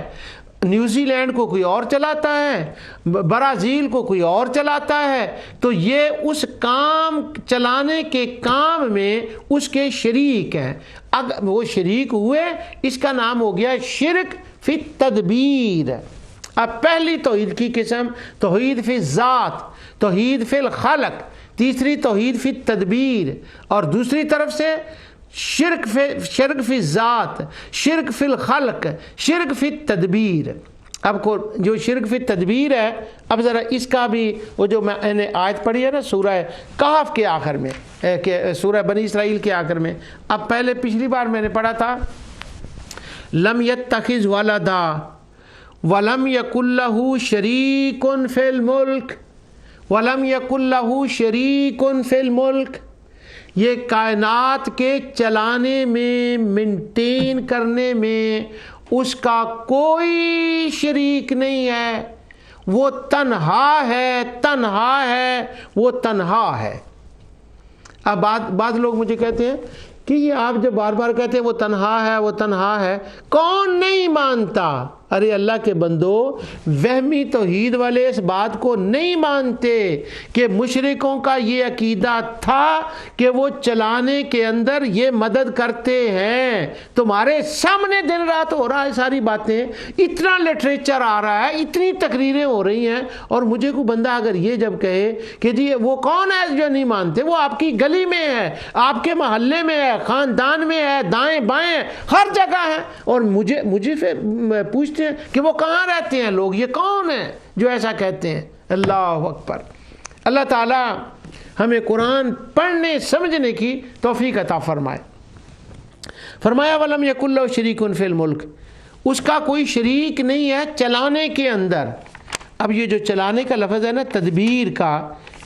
نیوزی لینڈ کو کوئی اور چلاتا ہے، برازیل کو کوئی اور چلاتا ہے، تو یہ اس کام چلانے کے کام میں اس کے شریک ہیں۔ اگر وہ شریک ہوئے، اس کا نام ہو گیا شرک فی التدبیر۔ اب پہلی توحید کی قسم توحید فی الذات، توحید فی الخلق، تیسری توحید فی التدبیر، اور دوسری طرف سے شرک فی الذات، شرک فی الخلق، شرک فی التدبیر۔ اب کو جو شرک فی التدبیر ہے، اب ذرا اس کا بھی وہ جو میں نے آیت پڑھی ہے نا سورہ کہف کے آخر میں، سورہ بنی اسرائیل کے آخر میں، اب پہلے پچھلی بار میں نے پڑھا تھا لم یتخذ ولدا ولم یکن لہ شریک فی الملک ولم یکن لہ شریک فی الملک۔ یہ کائنات کے چلانے میں، مینٹین کرنے میں اس کا کوئی شریک نہیں ہے، وہ تنہا ہے، تنہا ہے، وہ تنہا ہے۔ اب بعض لوگ مجھے کہتے ہیں کہ یہ آپ جب بار بار کہتے ہیں وہ تنہا ہے، وہ تنہا ہے، کون نہیں مانتا؟ ارے اللہ کے بندو، وہمی توحید والے اس بات کو نہیں مانتے کہ مشرکوں کا یہ عقیدہ تھا کہ وہ چلانے کے اندر یہ مدد کرتے ہیں۔ تمہارے سامنے دن رات ہو رہا ہے ساری باتیں، اتنا لٹریچر آ رہا ہے، اتنی تقریریں ہو رہی ہیں، اور مجھے کوئی بندہ اگر یہ جب کہے کہ جی وہ کون ہے جو نہیں مانتے، وہ آپ کی گلی میں ہے، آپ کے محلے میں ہے، خاندان میں ہے، دائیں بائیں ہر جگہ ہے، اور مجھے پوچھتے ہیں کہ وہ کہاں رہتے ہیں لوگ، یہ کون ہیں جو ایسا کہتے ہیں؟ اللہ اکبر۔ اللہ تعالی ہمیں قرآن پڑھنے سمجھنے کی توفیق عطا فرمائے۔ فرمایا وَلَمْ يَكُنْ لَهُ شَرِيكٌ فِي الْمُلْكِ، اس کا کوئی شریک نہیں ہے چلانے کے اندر۔ اب یہ جو چلانے کا لفظ ہے نا تدبیر کا،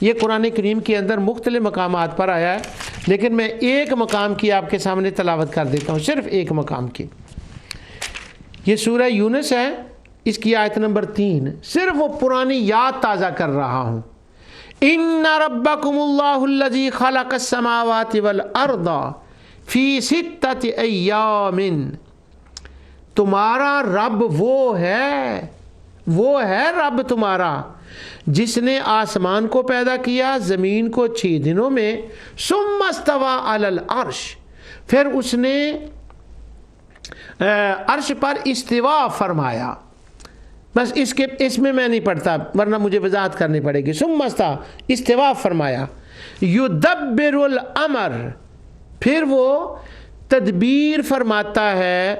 یہ قرآن کریم کے اندر مختلف مقامات پر آیا ہے، لیکن میں ایک مقام کی آپ کے سامنے تلاوت کر دیتا ہوں، صرف ایک مقام کی۔ یہ سورہ یونس ہے، اس کی آیت نمبر 3، صرف وہ پرانی یاد تازہ کر رہا ہوں۔ ان ربکم اللہ الذی خلق السماوات والارض فی ستۃ ایام، تمہارا رب وہ ہے رب تمہارا جس نے آسمان کو پیدا کیا، زمین کو 6 دنوں میں، ثم استوى علی العرش، پھر اس نے عرش پر استوا فرمایا۔ بس اس میں میں نہیں پڑھتا ورنہ مجھے وضاحت کرنی پڑے گی۔ ثم استوا فرمایا، یدبر الامر، پھر وہ تدبیر فرماتا ہے،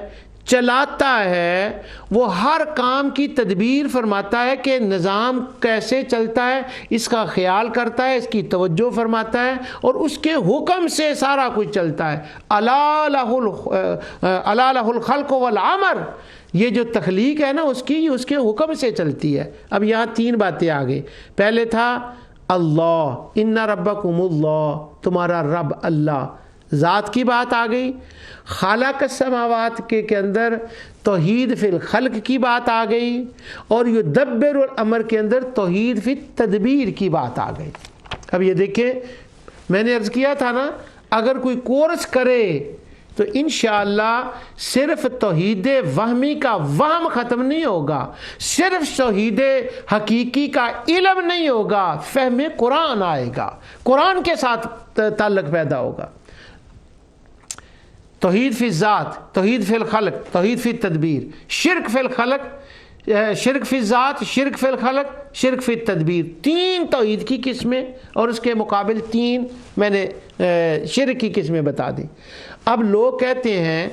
چلاتا ہے، وہ ہر کام کی تدبیر فرماتا ہے کہ نظام کیسے چلتا ہے، اس کا خیال کرتا ہے، اس کی توجہ فرماتا ہے، اور اس کے حکم سے سارا کچھ چلتا ہے۔ الا لہ الخلق والامر، یہ جو تخلیق ہے نا اس کی، اس کے حکم سے چلتی ہے۔ اب یہاں 3 باتیں آ گئی۔ پہلے تھا اللہ، ان ربکم اللہ، تمہارا رب اللہ، ذات کی بات آ گئی۔ خالق السماوات کے اندر توحید فی الخلق کی بات آ گئی، اور یدبر الامر کے اندر توحید فی التدبیر کی بات آ گئی۔ اب یہ دیکھیں، میں نے عرض کیا تھا نا، اگر کوئی کورس کرے تو انشاءاللہ صرف توحید وہمی کا وہم ختم نہیں ہوگا، صرف توحید حقیقی کا علم نہیں ہوگا، فہم قرآن آئے گا، قرآن کے ساتھ تعلق پیدا ہوگا۔ توحید فی الذات، توحید فی الخلق، توحید فی التدبیر، شرک فی الخلق، شرک فی الذات، شرک فی الخلق، شرک فی التدبیر، 3 توحید کی قسمیں، اور اس کے مقابل 3 میں نے شرک کی قسمیں بتا دی۔ اب لوگ کہتے ہیں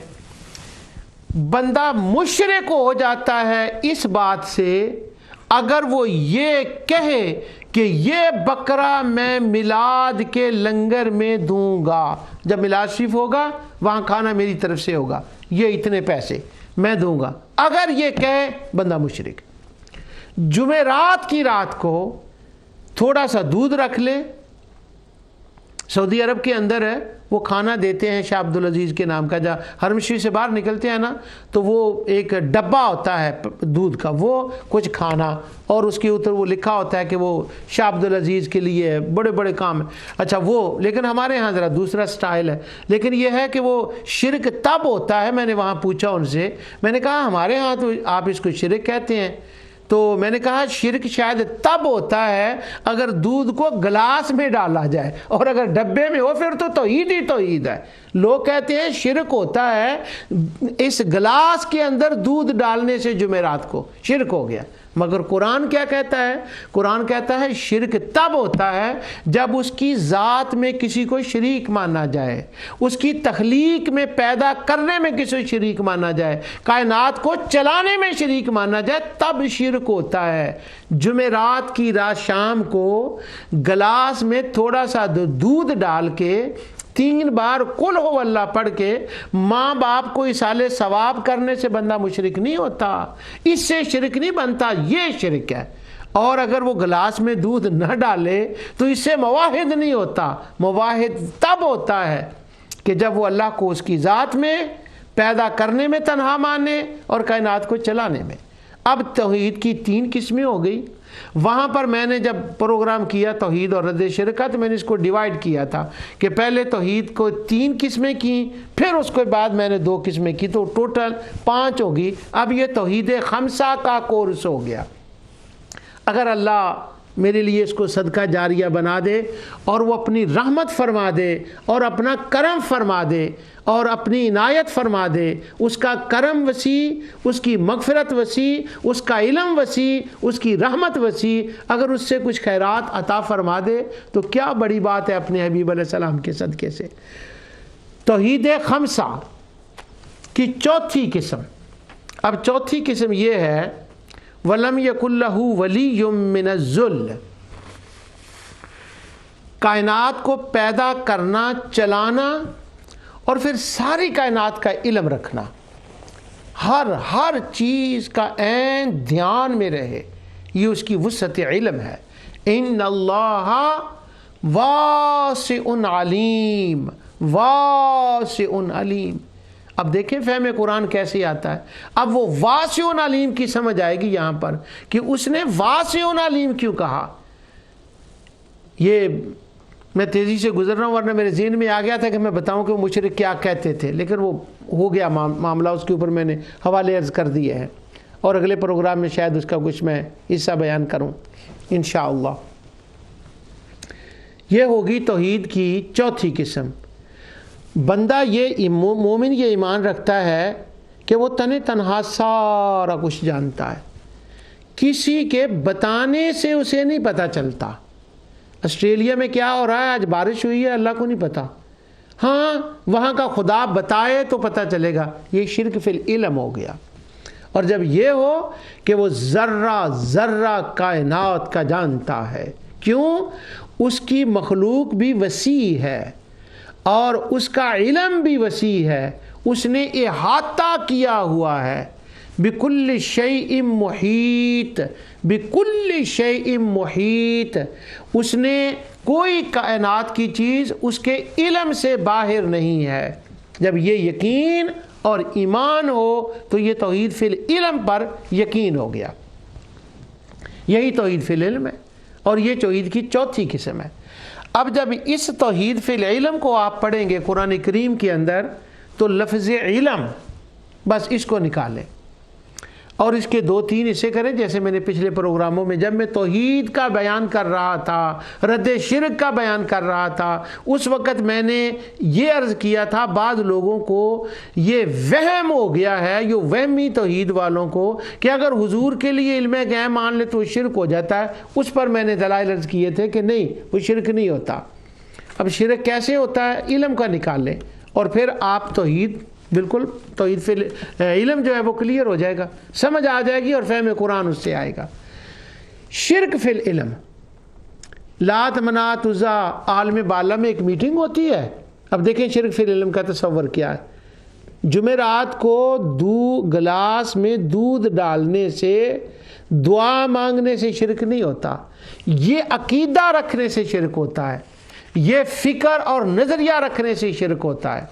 بندہ مشرک ہو جاتا ہے اس بات سے اگر وہ یہ کہے کہ یہ بکرا میں میلاد کے لنگر میں دوں گا، جب میلاد شریف ہوگا وہاں کھانا میری طرف سے ہوگا، یہ اتنے پیسے میں دوں گا، اگر یہ کہے بندہ مشرک۔ جمعرات کی رات کو تھوڑا سا دودھ رکھ لے، سعودی عرب کے اندر ہے، وہ کھانا دیتے ہیں شاہ عبدالعزیز کے نام کا، جب حرم شریف سے باہر نکلتے ہیں نا تو وہ ایک ڈبہ ہوتا ہے دودھ کا، وہ کچھ کھانا، اور اس کے اوپر وہ لکھا ہوتا ہے کہ وہ شاہ عبدالعزیز کے لیے بڑے بڑے کام ہیں۔ اچھا وہ، لیکن ہمارے ہاں ذرا دوسرا سٹائل ہے، لیکن یہ ہے کہ وہ شرک تب ہوتا ہے، میں نے وہاں پوچھا ان سے، میں نے کہا ہمارے ہاں تو آپ اس کو شرک کہتے ہیں، تو میں نے کہا شرک شاید تب ہوتا ہے اگر دودھ کو گلاس میں ڈالا جائے، اور اگر ڈبے میں ہو پھر تو توحید ہی توحید ہے۔ لوگ کہتے ہیں شرک ہوتا ہے اس گلاس کے اندر دودھ ڈالنے سے جمعرات کو شرک ہو گیا، مگر قرآن کیا کہتا ہے؟ قرآن کہتا ہے شرک تب ہوتا ہے جب اس کی ذات میں کسی کو شریک مانا جائے، اس کی تخلیق میں پیدا کرنے میں کسی کو شریک مانا جائے، کائنات کو چلانے میں شریک مانا جائے، تب شرک ہوتا ہے۔ جمعرات کی رات شام کو گلاس میں تھوڑا سا دودھ ڈال کے 3 بار قل ہو اللہ پڑھ کے ماں باپ کو ایصال ثواب کرنے سے بندہ مشرک نہیں ہوتا، اس سے شرک نہیں بنتا، یہ شرک ہے۔ اور اگر وہ گلاس میں دودھ نہ ڈالے تو اس سے مواحد نہیں ہوتا۔ مواحد تب ہوتا ہے کہ جب وہ اللہ کو اس کی ذات میں پیدا کرنے میں تنہا مانے اور کائنات کو چلانے میں۔ اب توحید کی 3 قسمیں ہو گئی۔ وہاں پر میں نے جب پروگرام کیا توحید اور رد شرک کا، تو میں نے اس کو ڈیوائیڈ کیا تھا کہ پہلے توحید کو 3 قسمیں کی، پھر اس کے بعد میں نے 2 قسمیں کی، تو ٹوٹل 5 ہوگی۔ اب یہ توحید خمسہ کا کورس ہو گیا۔ اگر اللہ میرے لیے اس کو صدقہ جاریہ بنا دے اور وہ اپنی رحمت فرما دے اور اپنا کرم فرما دے اور اپنی عنایت فرما دے، اس کا کرم وسیع، اس کی مغفرت وسیع، اس کا علم وسیع، اس کی رحمت وسیع، اگر اس سے کچھ خیرات عطا فرما دے تو کیا بڑی بات ہے اپنے حبیب علیہ السلام کے صدقے سے۔ توحید خمسہ کی 4تھی قسم، اب 4تھی قسم یہ ہے وَلَمْ يَكُنْ لَهُ وَلِيٌّ مِّنَ الذُّلِّ، کائنات کو پیدا کرنا، چلانا اور پھر ساری کائنات کا علم رکھنا، ہر چیز کا عین دھیان میں رہے، یہ اس کی وسعت علم ہے۔ ان اللہ واسع علیم، واسع علیم۔ اب دیکھیں فہم قرآن کیسے آتا ہے۔ اب وہ واسع علیم کی سمجھ آئے گی یہاں پر کہ اس نے واسع علیم کیوں کہا۔ یہ میں تیزی سے گزر رہا ہوں ورنہ میرے ذہن میں آ گیا تھا کہ میں بتاؤں کہ وہ مشرک کیا کہتے تھے، لیکن وہ ہو گیا معاملہ، اس کے اوپر میں نے حوالے عرض کر دیے ہیں، اور اگلے پروگرام میں شاید اس کا کچھ میں حصہ بیان کروں انشاءاللہ۔ یہ ہوگی توحید کی 4تھی قسم۔ بندہ یہ مومن یہ ایمان رکھتا ہے کہ وہ تنہا سارا کچھ جانتا ہے، کسی کے بتانے سے اسے نہیں پتہ چلتا۔ آسٹریلیا میں کیا ہو رہا ہے، آج بارش ہوئی ہے، اللہ کو نہیں پتا، ہاں وہاں کا خدا بتائے تو پتہ چلے گا، یہ شرک فی العلم ہو گیا۔ اور جب یہ ہو کہ وہ ذرہ ذرہ کائنات کا جانتا ہے، کیوں؟ اس کی مخلوق بھی وسیع ہے اور اس کا علم بھی وسیع ہے، اس نے احاطہ کیا ہوا ہے۔ بکل شیء محیط، بکل شیء محیط، اس نے کوئی کائنات کی چیز اس کے علم سے باہر نہیں ہے۔ جب یہ یقین اور ایمان ہو تو یہ توحید فی العلم پر یقین ہو گیا، یہی توحید فی العلم ہے، اور یہ توحید کی 4تھی قسم ہے۔ اب جب اس توحید فی العلم کو آپ پڑھیں گے قرآن کریم کے اندر تو لفظ علم بس اس کو نکالیں اور اس کے 2-3 حصے کریں، جیسے میں نے پچھلے پروگراموں میں جب میں توحید کا بیان کر رہا تھا، رد شرک کا بیان کر رہا تھا، اس وقت میں نے یہ عرض کیا تھا بعض لوگوں کو یہ وہم ہو گیا ہے، یہ وہمی توحید والوں کو، کہ اگر حضور کے لیے علم غیب مان لے تو وہ شرک ہو جاتا ہے۔ اس پر میں نے دلائل عرض کیے تھے کہ نہیں، وہ شرک نہیں ہوتا۔ اب شرک کیسے ہوتا ہے؟ علم کا نکال لیں اور پھر آپ توحید، بالکل توحید فی علم جو ہے وہ کلیئر ہو جائے گا، سمجھ آ جائے گی اور فہم قرآن اس سے آئے گا۔ شرک فی العلم، لات منات عزا، عالم بالا میں ایک میٹنگ ہوتی ہے۔ اب دیکھیں شرک فی العلم کا تصور کیا ہے۔ جمعرات کو گلاس میں دودھ ڈالنے سے، دعا مانگنے سے شرک نہیں ہوتا، یہ عقیدہ رکھنے سے شرک ہوتا ہے۔ یہ فکر اور نظریہ رکھنے سے شرک ہوتا ہے.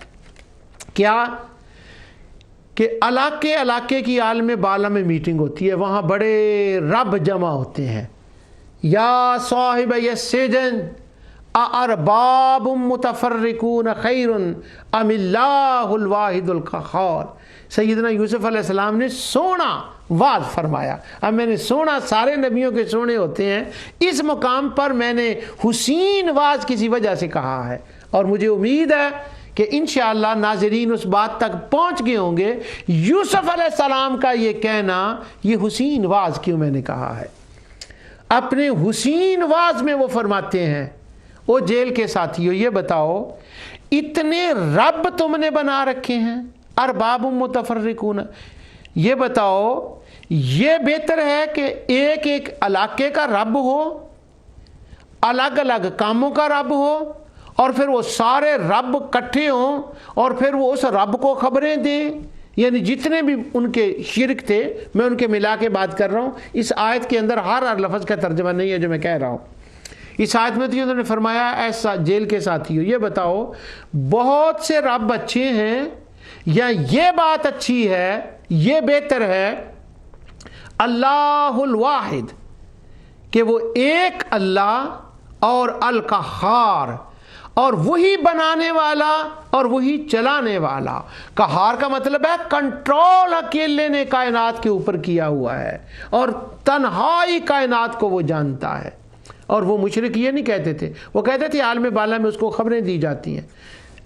کیا کہ علاقے کی عالم بالا میں میٹنگ ہوتی ہے, وہاں بڑے رب جمع ہوتے ہیں. یا صاحب السجن اارباب متفرقون خیر ام اللہ الواحد القہار. سیدنا یوسف علیہ السلام نے سونا واض فرمایا. اب میں نے سونا سارے نبیوں کے سونے ہوتے ہیں, اس مقام پر میں نے حسین واض کسی وجہ سے کہا ہے, اور مجھے امید ہے کہ انشاءاللہ ناظرین اس بات تک پہنچ گئے ہوں گے یوسف علیہ السلام کا یہ کہنا یہ حسین واض کیوں میں نے کہا ہے. اپنے حسین واض میں وہ فرماتے ہیں, وہ جیل کے ساتھیوں یہ بتاؤ اتنے رب تم نے بنا رکھے ہیں, ارباب متفرقون, یہ بتاؤ یہ بہتر ہے کہ ایک ایک علاقے کا رب ہو, الگ الگ کاموں کا رب ہو, اور پھر وہ سارے رب کٹھے ہوں اور پھر وہ اس رب کو خبریں دیں. یعنی جتنے بھی ان کے شرک تھے میں ان کے ملا کے بات کر رہا ہوں. اس آیت کے اندر ہر لفظ کا ترجمہ نہیں ہے جو میں کہہ رہا ہوں. اس آیت میں تو انہوں نے فرمایا ایسا جیل کے ساتھیوں یہ بتاؤ بہت سے رب اچھے ہیں یا یہ بات اچھی ہے, یہ بہتر ہے اللہ الواحد کہ وہ ایک اللہ اور القہار اور وہی بنانے والا اور وہی چلانے والا. قہار کا مطلب ہے کنٹرول اکیلے نے کائنات کے اوپر کیا ہوا ہے اور تنہائی کائنات کو وہ جانتا ہے. اور وہ مشرک یہ نہیں کہتے تھے, وہ کہتے تھے عالم بالا میں اس کو خبریں دی جاتی ہیں.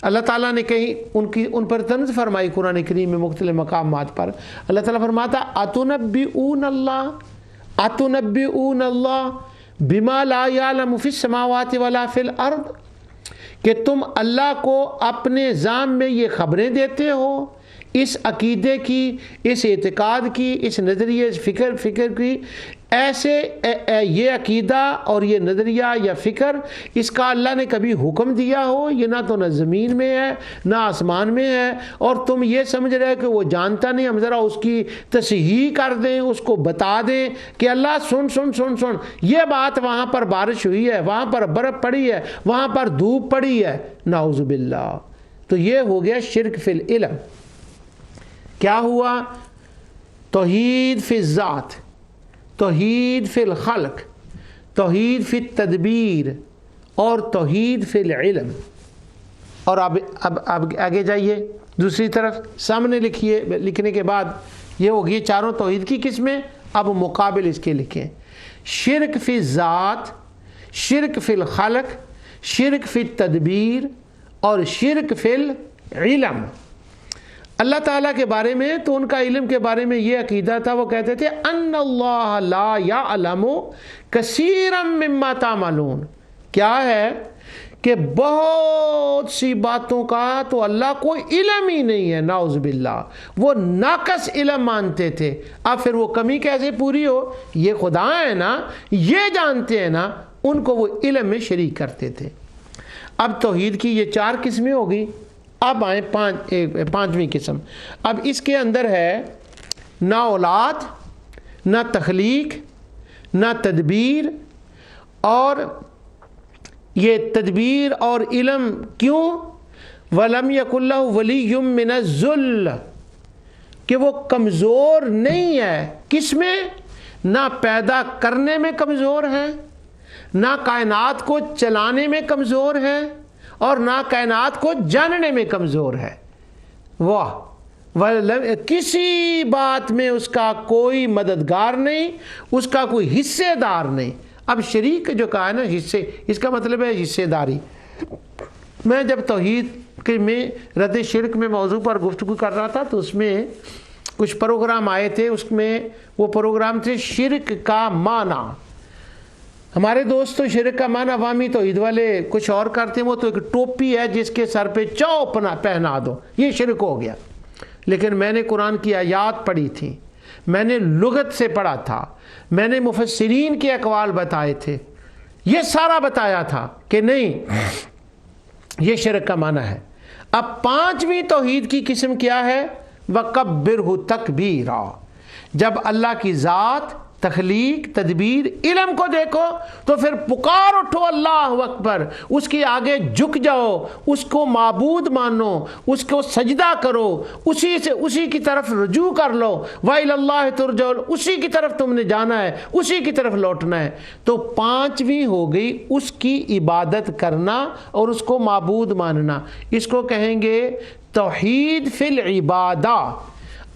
اللہ تعالیٰ نے کہیں ان پر طنز فرمائی قرآن کریم میں مختلف مقامات پر. اللہ تعالیٰ فرماتا اتنبئون اللہ بما لا یعلم فی السماوات ولا فی الارض, کہ تم اللہ کو اپنے ذات میں یہ خبریں دیتے ہو اس عقیدے کی, اس اعتقاد کی, اس نظریے, اس فکر کی. ایسے یہ عقیدہ اور یہ نظریہ یا فکر اس کا اللہ نے کبھی حکم دیا ہو؟ یہ نہ تو نہ زمین میں ہے نہ آسمان میں ہے, اور تم یہ سمجھ رہے کہ وہ جانتا نہیں. ہم ذرا اس کی تصحیح کر دیں, اس کو بتا دیں کہ اللہ سن یہ بات وہاں پر بارش ہوئی ہے, وہاں پر برف پڑی ہے, وہاں پر دھوپ پڑی ہے, نعوذ باللہ. تو یہ ہو گیا شرک فی العلم. کیا ہوا؟ توحید فی الذات, توحید فی الخلق, توحید فی التدبیر اور توحید فی العلم. اور اب آگے جائیے دوسری طرف سامنے لکھیے, لکھنے کے بعد یہ ہوگی چاروں توحید کی قسمیں. اب مقابل اس کے لکھیں, شرک فی الذات, شرک فی الخلق, شرک فی التدبیر اور شرک فی العلم. اللہ تعالیٰ کے بارے میں تو ان کا علم کے بارے میں یہ عقیدہ تھا, وہ کہتے تھے ان اللہ لا یعلم کثیرا مما تعملون. کیا ہے کہ بہت سی باتوں کا تو اللہ کو علم ہی نہیں ہے, نعوذ باللہ. وہ ناقص علم مانتے تھے. اب پھر وہ کمی کیسے پوری ہو؟ یہ خدا ہے نا, یہ جانتے ہیں نا, ان کو وہ علم میں شریک کرتے تھے. اب توحید کی یہ چار قسمیں ہوگی. اب آئیں پانچویں قسم. اب اس کے اندر ہے نہ اولاد, نہ تخلیق, نہ تدبیر. اور یہ تدبیر اور علم کیوں؟ وَلَمْ يَكُنْ لَهُ وَلِيٌّ مِّنَ الذُّلِّ, کہ وہ کمزور نہیں ہے. کس میں؟ نہ پیدا کرنے میں کمزور ہے, نہ کائنات کو چلانے میں کمزور ہے, اور نہ کائنات کو جاننے میں کمزور ہے. واہ, کسی بات میں اس کا کوئی مددگار نہیں, اس کا کوئی حصے دار نہیں. اب شریک جو کہا ہے نا حصے, اس کا مطلب ہے حصے داری. میں جب توحید کے میں رد شرک میں موضوع پر گفتگو کر رہا تھا تو اس میں کچھ پروگرام آئے تھے. اس میں وہ پروگرام تھے شرک کا معنی. ہمارے دوست تو شرک کا معنی عوامی توحید والے کچھ اور کرتے ہیں. وہ تو ایک ٹوپی ہے جس کے سر پہ چو پہنا دو, یہ شرک ہو گیا. لیکن میں نے قرآن کی آیات پڑھی تھی, میں نے لغت سے پڑھا تھا, میں نے مفسرین کے اقوال بتائے تھے, یہ سارا بتایا تھا کہ نہیں یہ شرک کا معنی ہے. اب پانچویں توحید کی قسم کیا ہے؟ وَكَبِّرْهُ تَكْبِيرًا, جب اللہ کی ذات، تخلیق، تدبیر، علم کو دیکھو تو پھر پکار اٹھو اللہ اکبر، اس کے آگے جھک جاؤ، اس کو معبود مانو، اس کو سجدہ کرو، اسی کی طرف رجوع کر لو، وَإِلَى اللَّهِ تُرْجَعُ، اسی کی طرف تم نے جانا ہے، اسی کی طرف لوٹنا ہے۔ تو پانچویں ہو گئی اس کی عبادت کرنا اور اس کو معبود ماننا، اس کو کہیں گے توحید فی العبادہ۔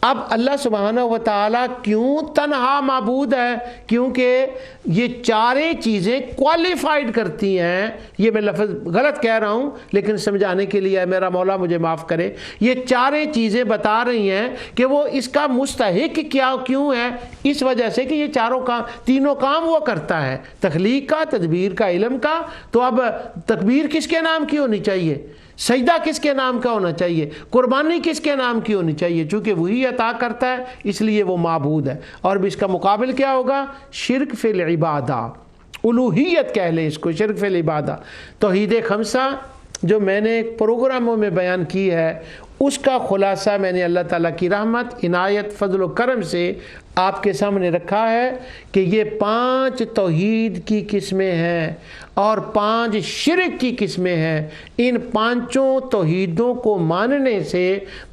اب اللہ سبحانہ و تعالیٰ کیوں تنہا معبود ہے؟ کیونکہ یہ چاریں چیزیں کوالیفائڈ کرتی ہیں، یہ میں لفظ غلط کہہ رہا ہوں لیکن سمجھانے کے لیے میرا مولا مجھے معاف کرے، یہ چاریں چیزیں بتا رہی ہیں کہ وہ اس کا مستحق کیوں ہے، اس وجہ سے کہ یہ تینوں کام وہ کرتا ہے، تخلیق کا، تدبیر کا، علم کا۔ تو اب تکبیر کس کے نام کی ہونی چاہیے؟ سجدہ کس کے نام کا ہونا چاہیے؟ قربانی کس کے نام کی ہونی چاہیے؟ چونکہ وہی عطا کرتا ہے اس لیے وہ معبود ہے۔ اور بھی اس کا مقابل کیا ہوگا؟ شرک فی العبادہ، الوہیت کہہ لیں اس کو، شرک فی العبادہ۔ توحید خمسہ جو میں نے پروگراموں میں بیان کی ہے اس کا خلاصہ میں نے اللہ تعالیٰ کی رحمت، عنایت، فضل و کرم سے آپ کے سامنے رکھا ہے کہ یہ 5 توحید کی قسمیں ہیں اور 5 شرک کی قسمیں ہیں۔ ان 5 توحیدوں کو ماننے سے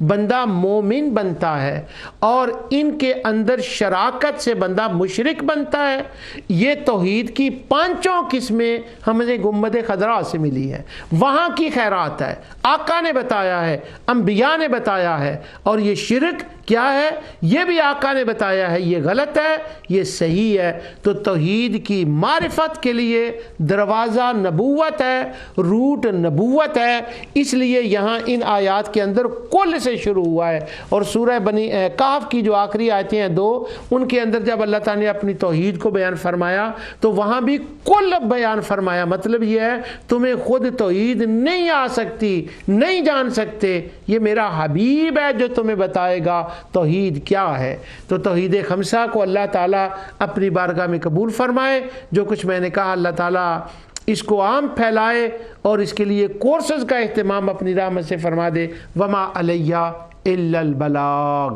بندہ مومن بنتا ہے اور ان کے اندر شراکت سے بندہ مشرک بنتا ہے۔ یہ توحید کی 5 قسمیں ہمیں گنبد خضراء سے ملی ہیں، وہاں کی خیرات ہے، آقا نے بتایا ہے، انبیاء نے بتایا ہے۔ اور یہ شرک کیا ہے یہ بھی آقا نے بتایا ہے، یہ غلط ہے، یہ صحیح ہے۔ تو توحید کی معرفت کے لیے دروازہ نبوت ہے، روٹ نبوت ہے، اس لیے یہاں ان آیات کے اندر کل سے شروع ہوا ہے۔ اور سورہ کہف کی جو آخری آیتیں ہیں 2، ان کے اندر جب اللہ تعالیٰ نے اپنی توحید کو بیان فرمایا تو وہاں بھی کل بیان فرمایا۔ مطلب یہ ہے تمہیں خود توحید نہیں آ سکتی، نہیں جان سکتے، یہ میرا حبیب ہے جو تمہیں بتائے گا توحید کیا ہے۔ تو توحید خمسہ کو اللہ تعالیٰ اپنی بارگاہ میں قبول فرمائے۔ جو کچھ میں نے کہا اللہ تعالیٰ اس کو عام پھیلائے اور اس کے لیے کورسز کا اہتمام اپنی رحمت سے فرما دے۔ وما علیہ الا البلاغ۔